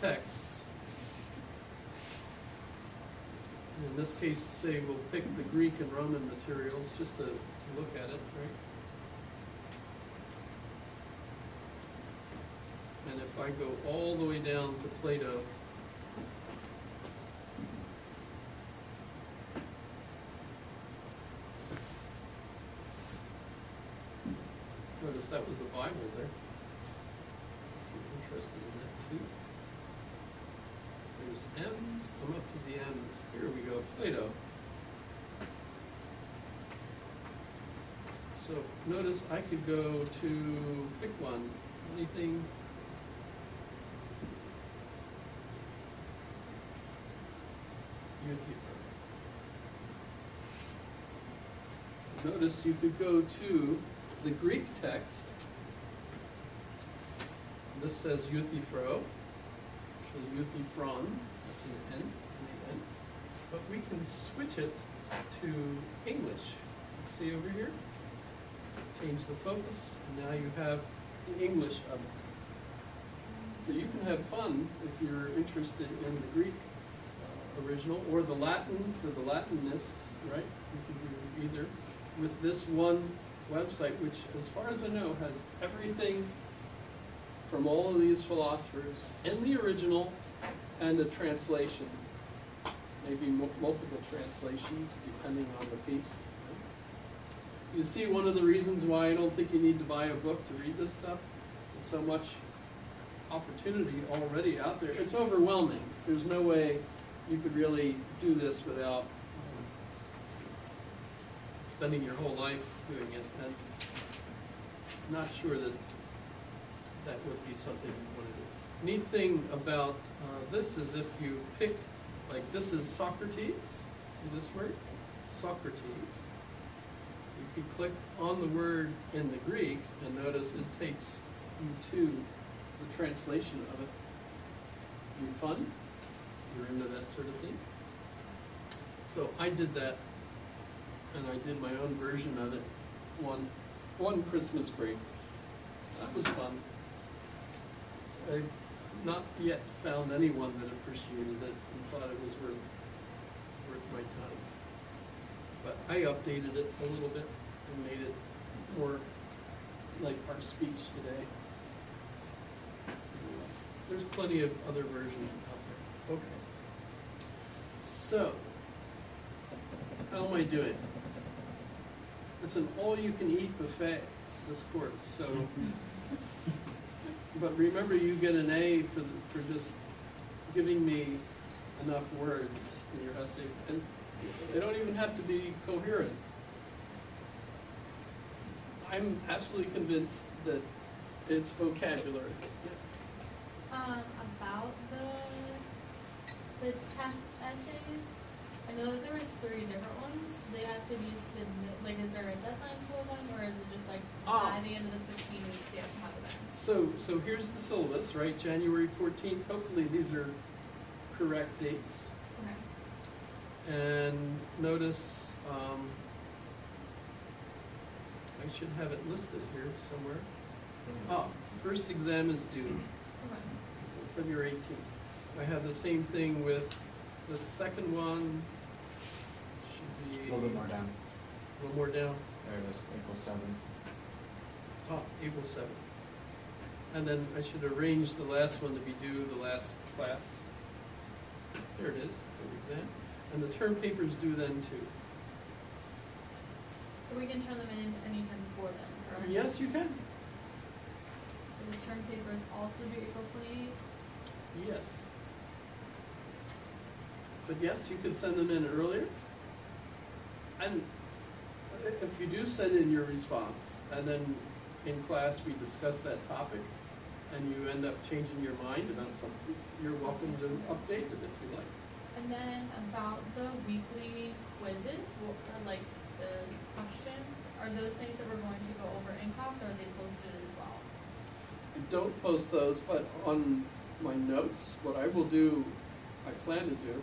texts. In this case, say we'll pick the Greek and Roman materials just to look at it, right? And if I go all the way down to Plato, notice that was the Bible there. If you're interested in that too. There's M's, I'm up to the M's. Here we go, Plato. So notice I could go to, pick one, anything. Euthyphro. So notice you could go to the Greek text. This says Euthyphro, actually Euthyphron, that's an N, an N. But we can switch it to English. See over here? Change the focus, and now you have the English of it. So you can have fun if you're interested in the Greek original, or the Latin for the Latinness, right? You can do either with this one website, which, as far as I know, has everything from all of these philosophers in the original and a translation, maybe multiple translations depending on the piece. You see, one of the reasons why I don't think you need to buy a book to read this stuff. There's so much opportunity already out there. It's overwhelming. There's no way you could really do this without spending your whole life doing it. And I'm not sure that that would be something you want to do. Neat thing about this is if you pick, like this is Socrates, see this word? Socrates. You can click on the word in the Greek and notice it takes you to the translation of it. You fun? You're into that sort of thing? So I did that, and I did my own version of it one Christmas break. That was fun. I've not yet found anyone that appreciated it and thought it was worth my time. But I updated it a little bit and made it more like our speech today. There's plenty of other versions out there. Okay. So, how am I doing? It's an all-you-can-eat buffet, this course. So, but remember, you get an A for just giving me enough words in your essays, and they don't even have to be coherent. I'm absolutely convinced that it's vocabulary. Yes. About the test essays, I know that there was 3 different ones. Do they have to be like, is there a deadline for them, or is it just like by the end of the 15 weeks you have to have it in? So here's the syllabus, right? January 14th. Hopefully these are correct dates. Okay. And notice, I should have it listed here somewhere. First exam is due. Okay. So February 18th. I have the same thing with the second one. Should be A little bit more down. A little more down. There it is, April 7th. April 7th. And then I should arrange the last one to be due the last class. There it is, third exam. And the term paper's due then too. But we can turn them in anytime before then, correct? Yes, you can. So the term paper is also due April 28th? Yes. But yes, you can send them in earlier. And if you do send in your response, and then in class we discuss that topic, and you end up changing your mind about something, you're welcome to update it if you like. And then about the weekly quizzes, or like the questions, are those things that we're going to go over in class, or are they posted as well? I don't post those, but on my notes, what I will do I plan to do,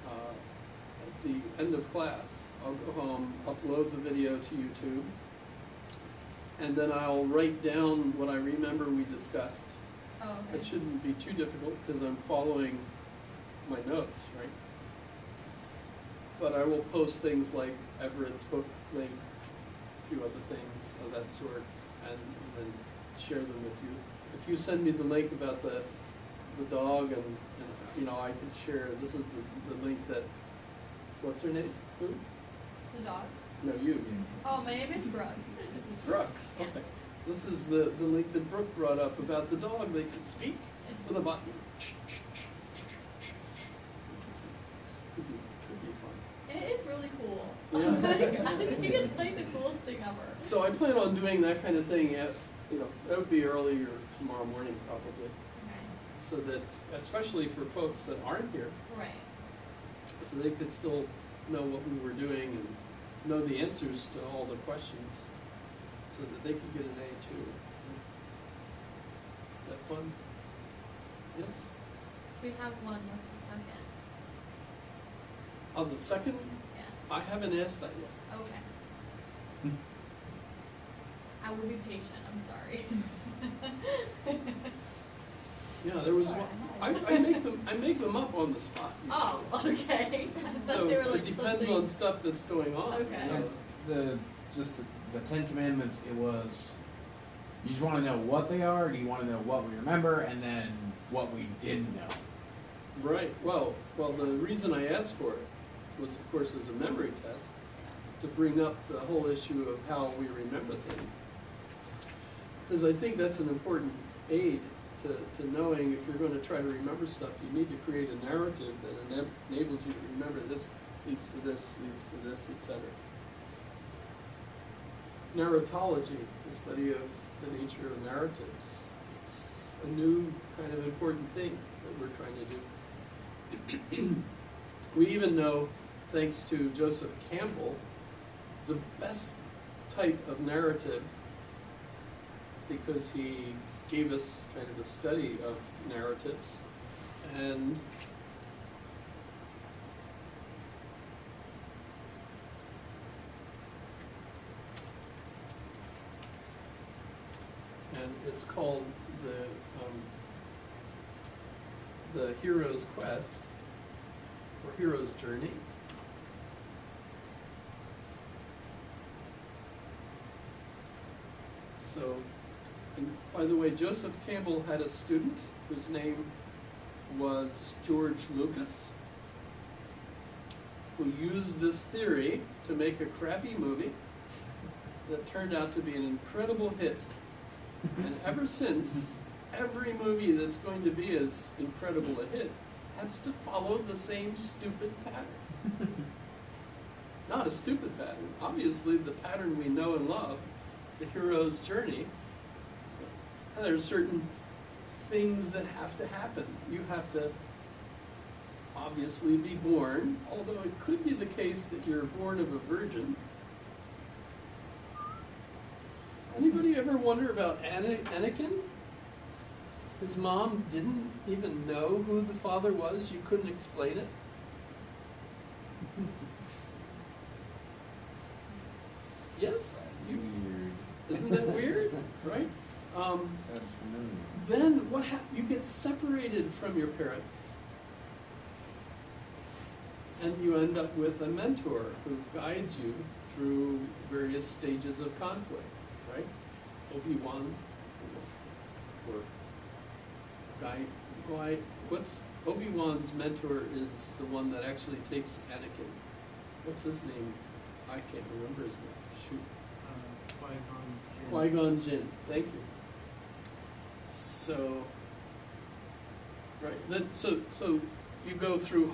at the end of class, I'll go home, upload the video to YouTube, and then I'll write down what I remember we discussed. Oh, It okay. shouldn't be too difficult because I'm following my notes, right? But I will post things like Everett's book link, a few other things of that sort, and then share them with you. If you send me the link about the dog and you know, I can share, this is the link that, what's her name? Who? The dog? No, you. Oh, my name is Brooke. Brooke, Yeah. okay. This is the link that Brooke brought up about the dog that can speak with a button. Could be fun. It is really cool. Yeah. Like, I think it's like the coolest thing ever. So I plan on doing that kind of thing at, you know, that would be early or tomorrow morning probably. Okay. So that, especially for folks that aren't here, Right. so they could still know what we were doing and know the answers to all the questions, so that they could get an A too. Is that fun? Yes? So we have one, what's the second? On the second, Yeah, I haven't asked that yet. okay. I will be patient, I'm sorry. Yeah, there was Sorry, one, I make them up on the spot. Oh, okay. I So thought they were it like depends something. on stuff that's going on. Okay. And the Ten Commandments, it was, you just wanna know what they are, do you wanna know what we remember, and then what we didn't know? Right, well, the reason I asked for it was, of course, as a memory test, to bring up the whole issue of how we remember things. Because I think that's an important aid to knowing if you're gonna try to remember stuff, you need to create a narrative that enables you to remember this leads to this, etc. Narratology, the study of the nature of narratives, it's a new kind of important thing that we're trying to do. We even know, thanks to Joseph Campbell, the best type of narrative, because he gave us kind of a study of narratives, and it's called the Hero's Quest, or Hero's Journey. So, and by the way, Joseph Campbell had a student whose name was George Lucas, who used this theory to make a crappy movie that turned out to be an incredible hit. And ever since, every movie that's going to be as incredible a hit has to follow the same stupid pattern. Not a stupid pattern, obviously the pattern we know and love, the hero's journey. And there are certain things that have to happen. You have to obviously be born, although it could be the case that you're born of a virgin. Anybody ever wonder about Anakin? His mom didn't even know who the father was. You couldn't explain it. Yes? Weird. Isn't that weird? Right? Sounds familiar. Then what happens? You get separated from your parents. And you end up with a mentor who guides you through various stages of conflict, right? Obi-Wan, or what's Obi-Wan's mentor is the one that actually takes Anakin. What's his name? I can't remember his name. Shoot. Qui-Gon Jinn, thank you. So, right, so you go through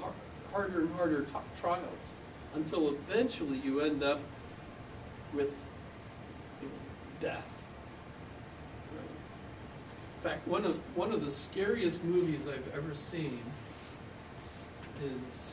harder and harder trials until eventually you end up with death. Right. In fact, one of the scariest movies I've ever seen is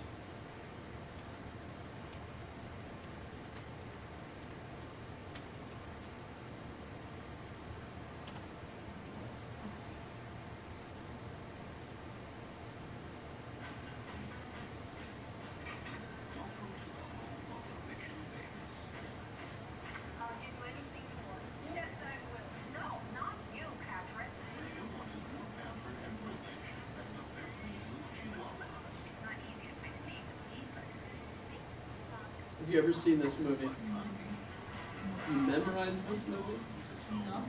Have you ever seen this movie? You memorized this movie? No.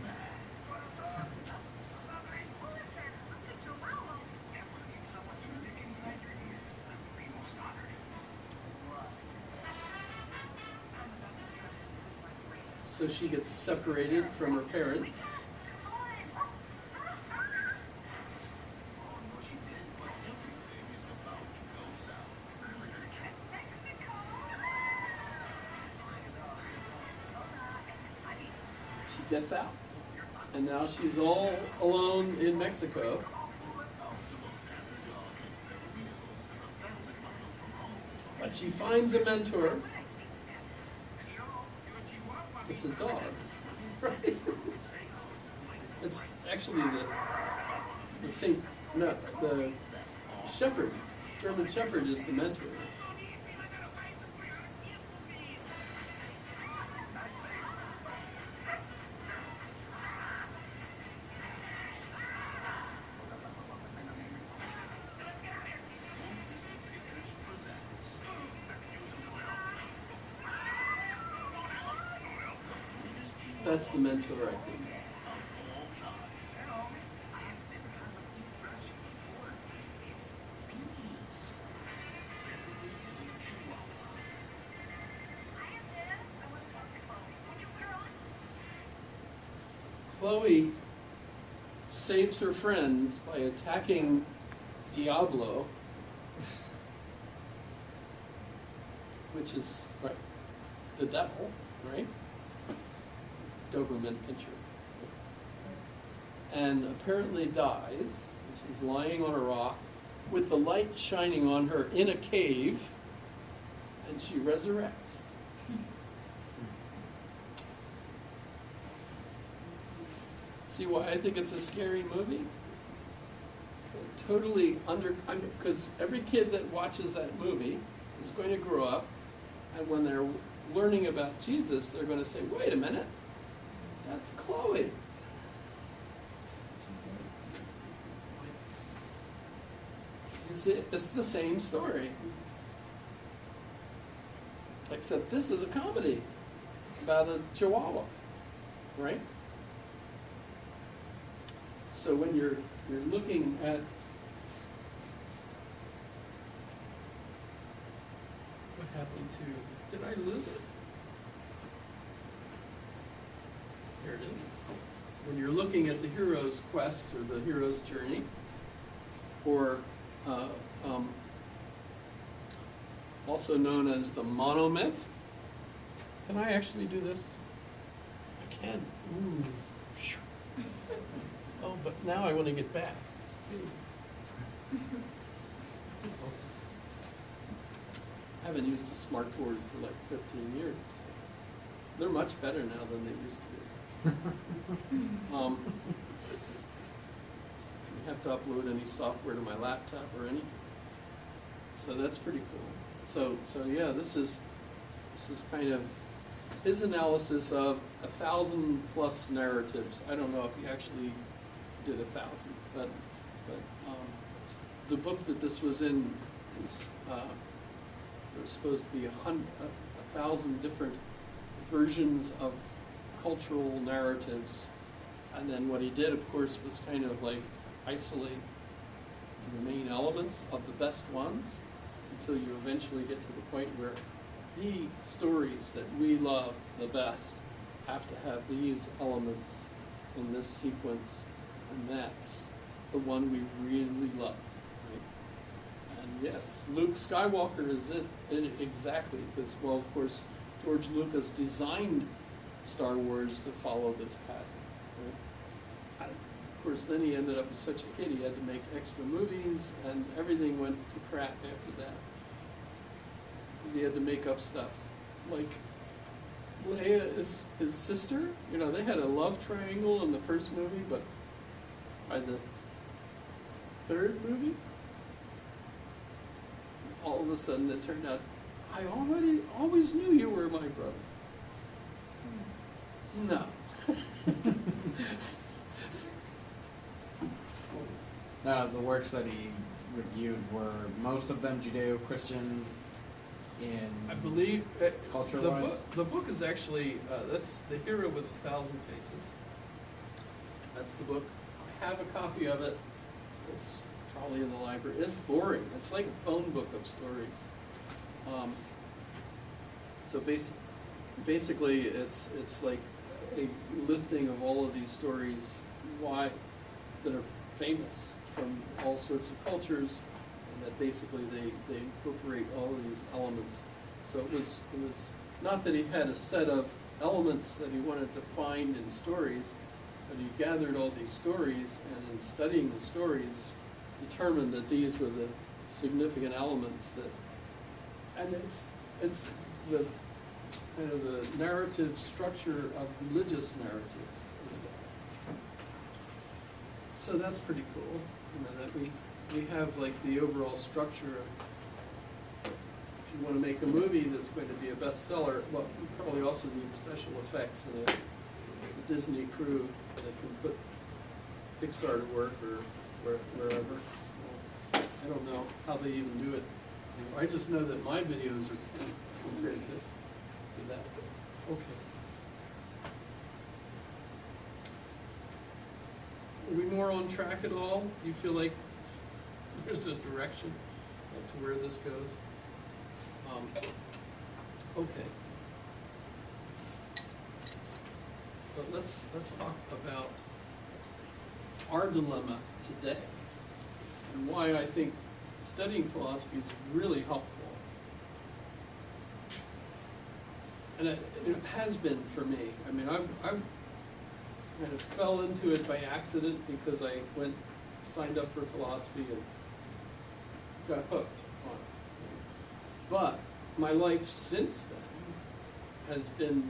So she gets separated from her parents. She gets out. And now she's all alone in Mexico. But she finds a mentor. It's a dog, right? It's actually the shepherd. German shepherd is the mentor. That's the mentor, I think. Chloe saves her friends by attacking Diablo, which is right, the devil, right? Doberman Pinscher. And apparently dies. She's lying on a rock with the light shining on her in a cave, and she resurrects. See why I think it's a scary movie? Totally because every kid that watches that movie is going to grow up, and when they're learning about Jesus, they're going to say, wait a minute, that's Chloe. You see, it's the same story. Except this is a comedy about a chihuahua, right? So when you're looking at what happened to, did I lose it? Here it is. When you're looking at the hero's quest or the hero's journey, or also known as the monomyth. Can I actually do this? I can. Ooh. Oh, but now I want to get back. I haven't used a smartboard for like 15 years. They're much better now than they used to be. I have to upload any software to my laptop or anything. So that's pretty cool. So yeah, this is kind of his analysis of 1,000+ narratives. I don't know if he actually did 1,000, but the book that this was in is there was supposed to be 1,000 different versions of cultural narratives, and then what he did, of course, was kind of like isolate the main elements of the best ones until you eventually get to the point where the stories that we love the best have to have these elements in this sequence, and that's the one we really love. Right? And yes, Luke Skywalker is it exactly, because, well, of course, George Lucas designed Star Wars to follow this pattern. Right? Of course, then he ended up as such a hit, he had to make extra movies, and everything went to crap after that. He had to make up stuff. Like, Leia is his sister. You know, they had a love triangle in the first movie, but by the third movie, all of a sudden it turned out, I always knew you were my brother. No. The works that he reviewed were most of them Judeo-Christian in I believe, culture-wise? the book is actually, that's The Hero with a Thousand Faces. That's the book. I have a copy of it. It's probably in the library. It's boring. It's like a phone book of stories. So basically, it's like a listing of all of these stories that are famous from all sorts of cultures, and that basically they incorporate all of these elements. So it was not that he had a set of elements that he wanted to find in stories, but he gathered all these stories, and in studying the stories, determined that these were the significant elements that, and it's the kind of the narrative structure of religious narratives as well. So that's pretty cool, that we have like the overall structure of, if you want to make a movie that's going to be a bestseller, well, you probably also need special effects and a Disney crew that can put Pixar to work or wherever. I don't know how they even do it. I just know that my videos are compared to that. Okay. Are we more on track at all? Do you feel like there's a direction to where this goes? Okay. But let's talk about our dilemma today and why I think studying philosophy is really helpful. And it has been for me. I mean, I've kind of fell into it by accident because I signed up for philosophy and got hooked on it. But my life since then has been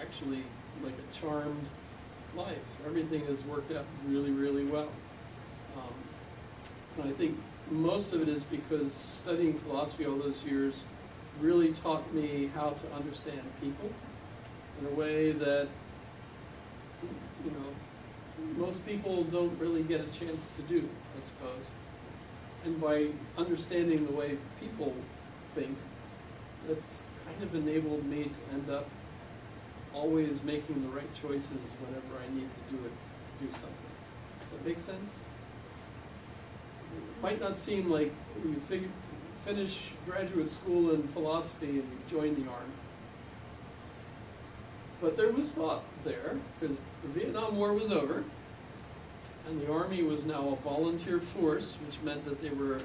actually like a charmed life. Everything has worked out really, really well. And I think most of it is because studying philosophy all those years really taught me how to understand people in a way that, you know, most people don't really get a chance to do, I suppose. And by understanding the way people think, that's kind of enabled me to end up always making the right choices whenever I need to do something. Does that make sense? It might not seem like you finish graduate school in philosophy and you join the Army. But there was thought there, because the Vietnam War was over, and the Army was now a volunteer force, which meant that they were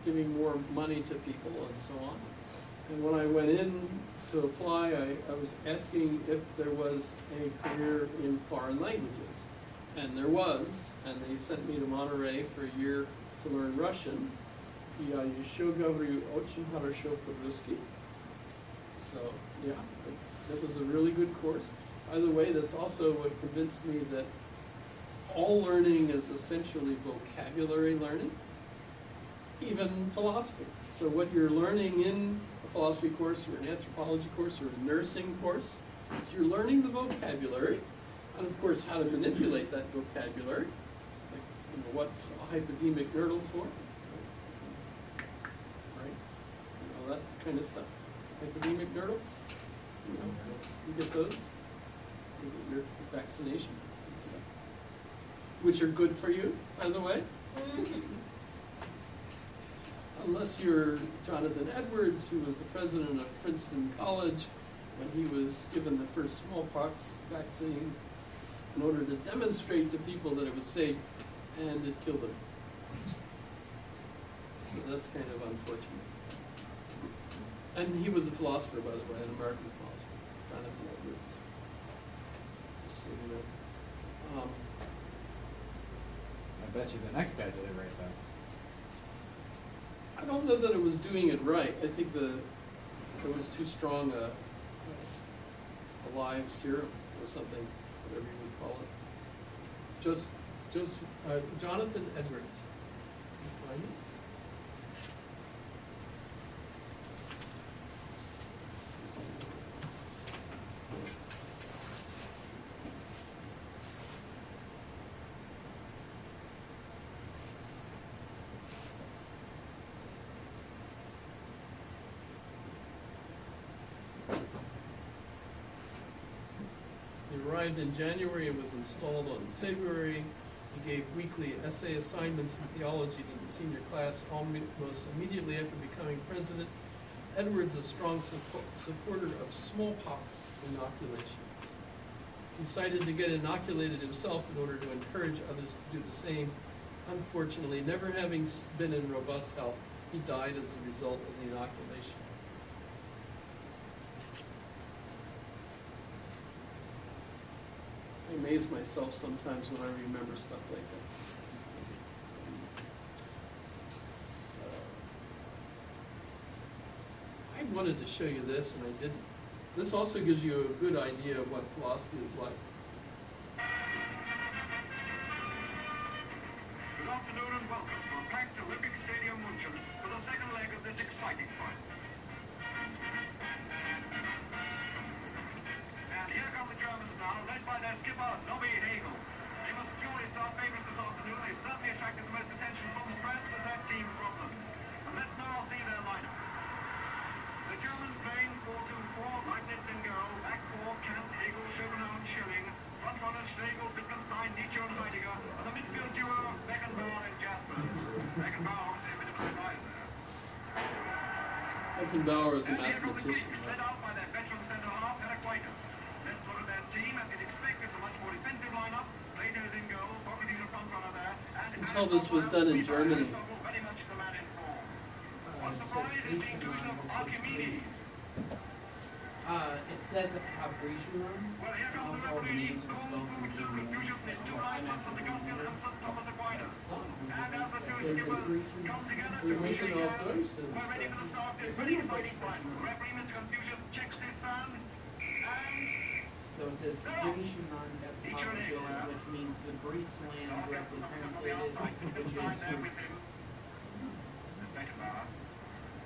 giving more money to people and so on. And when I went in to apply, I was asking if there was a career in foreign languages. And there was, and they sent me to Monterey for a year to learn Russian. Я еще говорю очень хорошо по-русски. So, yeah, that was a really good course. By the way, that's also what convinced me that all learning is essentially vocabulary learning, even philosophy. So what you're learning in a philosophy course or an anthropology course or a nursing course, you're learning the vocabulary, and of course how to manipulate that vocabulary. Like, you know, what's a hypodemic girdle for? Right? You know, that kind of stuff. Hypodemic girdles? You know, you get those? You get your vaccination and stuff. Which are good for you, by the way. Unless you're Jonathan Edwards, who was the president of Princeton College when he was given the first smallpox vaccine in order to demonstrate to people that it was safe, and it killed him. So that's kind of unfortunate. And he was a philosopher, by the way, an American philosopher, Jonathan Edwards. Just so you know. I bet you the next guy did it right though. I don't know that it was doing it right. I think there was too strong a live serum or something, whatever you would call it. Jonathan Edwards. Can you find it? arrived in January and was installed on February. He gave weekly essay assignments in theology to the senior class almost immediately after becoming president. Edwards, a strong supporter of smallpox inoculations, decided to get inoculated himself in order to encourage others to do the same. Unfortunately, never having been in robust health, he died as a result of the inoculation. I amaze myself sometimes when I remember stuff like that. So, I wanted to show you this, and I didn't. This also gives you a good idea of what philosophy is like. Good afternoon and welcome to a packed Olympic Stadium luncheon for the second leg of this exciting fight. And here come the Germans now, led by their skipper, Nobby Hagel. They must surely start favourites this afternoon. They certainly attracted the most attention from the press as their team problem. And let's now see their lineup. The Germans playing 4-2-4, Leibniz in goal, back four, Kant, Hegel, Schopenhauer, Schilling, front runners, Schlegel, Wittgenstein, Nietzsche and Heidegger, and the midfield duo, Beckenbauer and Jasper. Beckenbauer obviously a bit of a surprise there. Beckenbauer is a And here come the mathematician. Greeks, led out by their veteran centre half, Heraclitus. Let's look at their team, as you'd expect, it's a much more defensive lineup. Plato's in goal, Socrates a front runner there, and Until this was done in Germany. very much the man in form. One surprise is the inclusion of Archimedes. It says how Grecian run. Well, here And comes the also all the referee. names are Goal spelled for in two the Confucius is two I right meant ones on the Gaussian and the top of the Guida. And as the two So it's skippers Grecian. come together We're to meet missing each off other, those. we're ready for the start of this very exciting fight. Referee Mr. Confucius checks his sand, and So it says Grecian run etymology, which means the Greece land directly translated, which is Greece. Beckenbauer.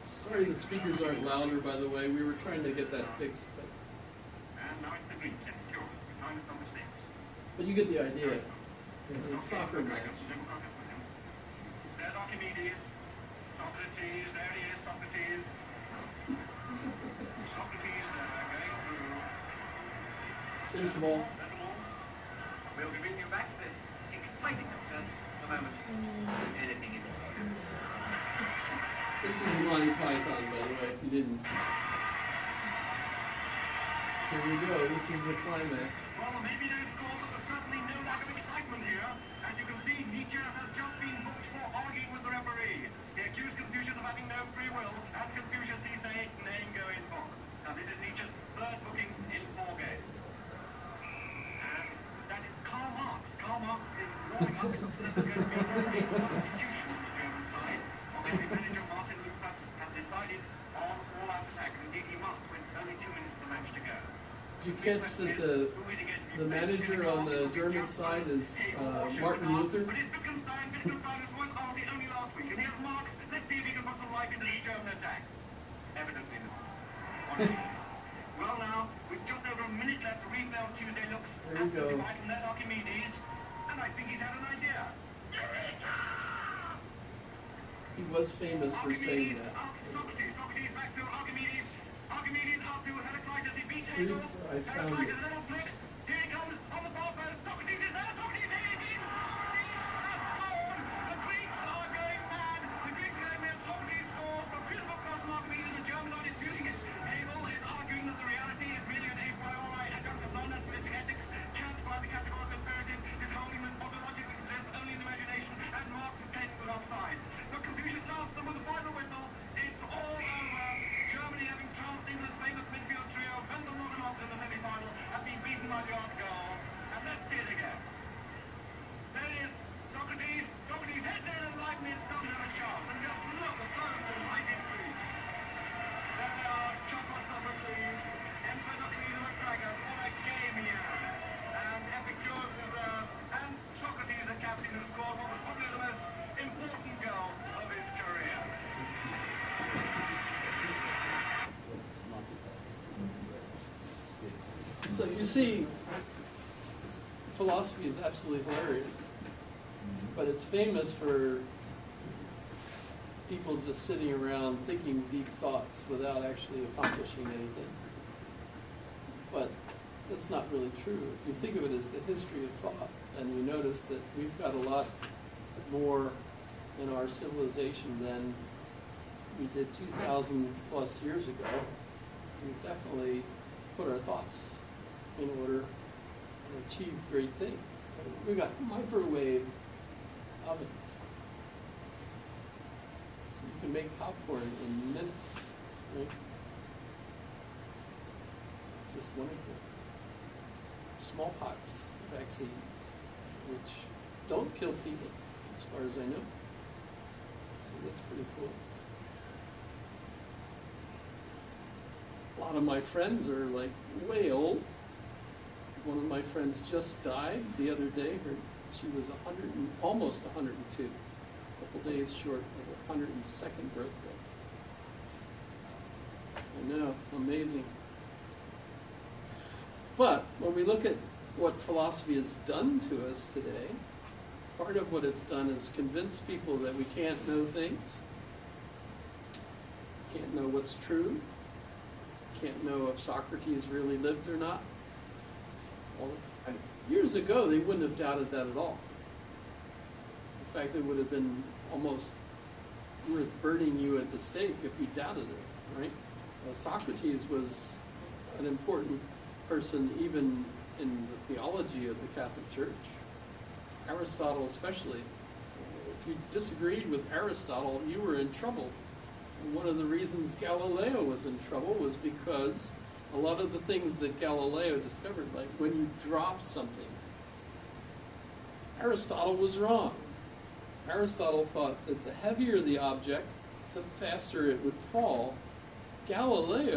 Sorry the speakers aren't louder, by the way. We were trying to get that fixed, And now it's the Greeks in Europe. Time is number 6. but you get the idea. This is a soccer match. There's Archimedes. Socrates, there he is, Socrates. Socrates going through. There's the ball. There's the ball. We'll be bringing you back to this exciting success in a moment. Anything in the This is Monty Python, by the way, if you didn't. Here we go. This is the climax. Well, maybe no score, but there's certainly no lack of excitement here. As you can see, Nietzsche has just been booked for arguing with the referee. He accused Confucius of having no free will, and Confucius, he say, name go in book. Now, this is Nietzsche's third booking in 4 games. And that is Karl Marx. Karl Marx is warming up. This is going to be a substitution on the German side. Obviously, manager Martin Luther has decided on all-out attack. Indeed, he must, with only 2 minutes of the match to go. Did you catch that the manager on the German side is Martin Luther? But it's Wittgenstein. Wittgenstein was one only last week. And here's Marx. Let's see if he can put some life into this German attack. Evidently not. Well now, with just over a minute left, Rebuild Tuesday looks There we go. absolutely right from that Archimedes. And I think he's had an idea. He was famous for saying that. Socrates back to Archimedes. Archimedes up to Heraclitus. He beats Pretty- Hegel. I found Heraclitus it. little flick. Here he comes on the ball post. Socrates is there. Socrates is in. Socrates has scored. The Greeks are going mad. The Greeks are going mad. Socrates scores. A beautiful cross from Archimedes, and the Germans are disputing it. Hegel is arguing that the reality is merely an a priori adjunct of non-naturalistic ethics, chanced by the categorical imperative, is holding that ontologic exists only in imagination, and Marx is taken with offside. But Confucius laughs them with the final whistle. It's all over. Germany, having trounced England's famous midfield trio, Wendell Knockenoff in the semi-final, have been beaten by the odd goal. And let's see it again. There it is. Socrates. Socrates heads in and Leibniz doesn't have a chance. And just look, the phones are right in three. There they are, chocolate number please. Empedocles and McGregor, what a game here. And Epicurus is there. And Socrates, the captain, who scored what was probably the most important goal of his career. So you see, philosophy is absolutely hilarious, but it's famous for people just sitting around thinking deep thoughts without actually accomplishing anything. But that's not really true. If you think of it as the history of thought, and you notice that we've got a lot more in our civilization than we did 2,000 plus years ago, we've definitely put our thoughts in order and achieved great things. We've got microwave ovens. So you can make popcorn in minutes, right? It's just one example. Smallpox vaccines, which don't kill people, as far as I know. So that's pretty cool. A lot of my friends are like way old. One of my friends just died the other day. She was almost 102, a couple days short of her 102nd birthday. I know, amazing. But when we look at what philosophy has done to us today, part of what it's done is convince people that we can't know things, can't know what's true, can't know if Socrates really lived or not. Well, years ago, they wouldn't have doubted that at all. In fact, it would have been almost worth burning you at the stake if you doubted it, right? Socrates was an important person even in the theology of the Catholic Church. Aristotle especially. If you disagreed with Aristotle, you were in trouble. And one of the reasons Galileo was in trouble was because a lot of the things that Galileo discovered, like when you drop something, Aristotle was wrong. Aristotle thought that the heavier the object, the faster it would fall. Galileo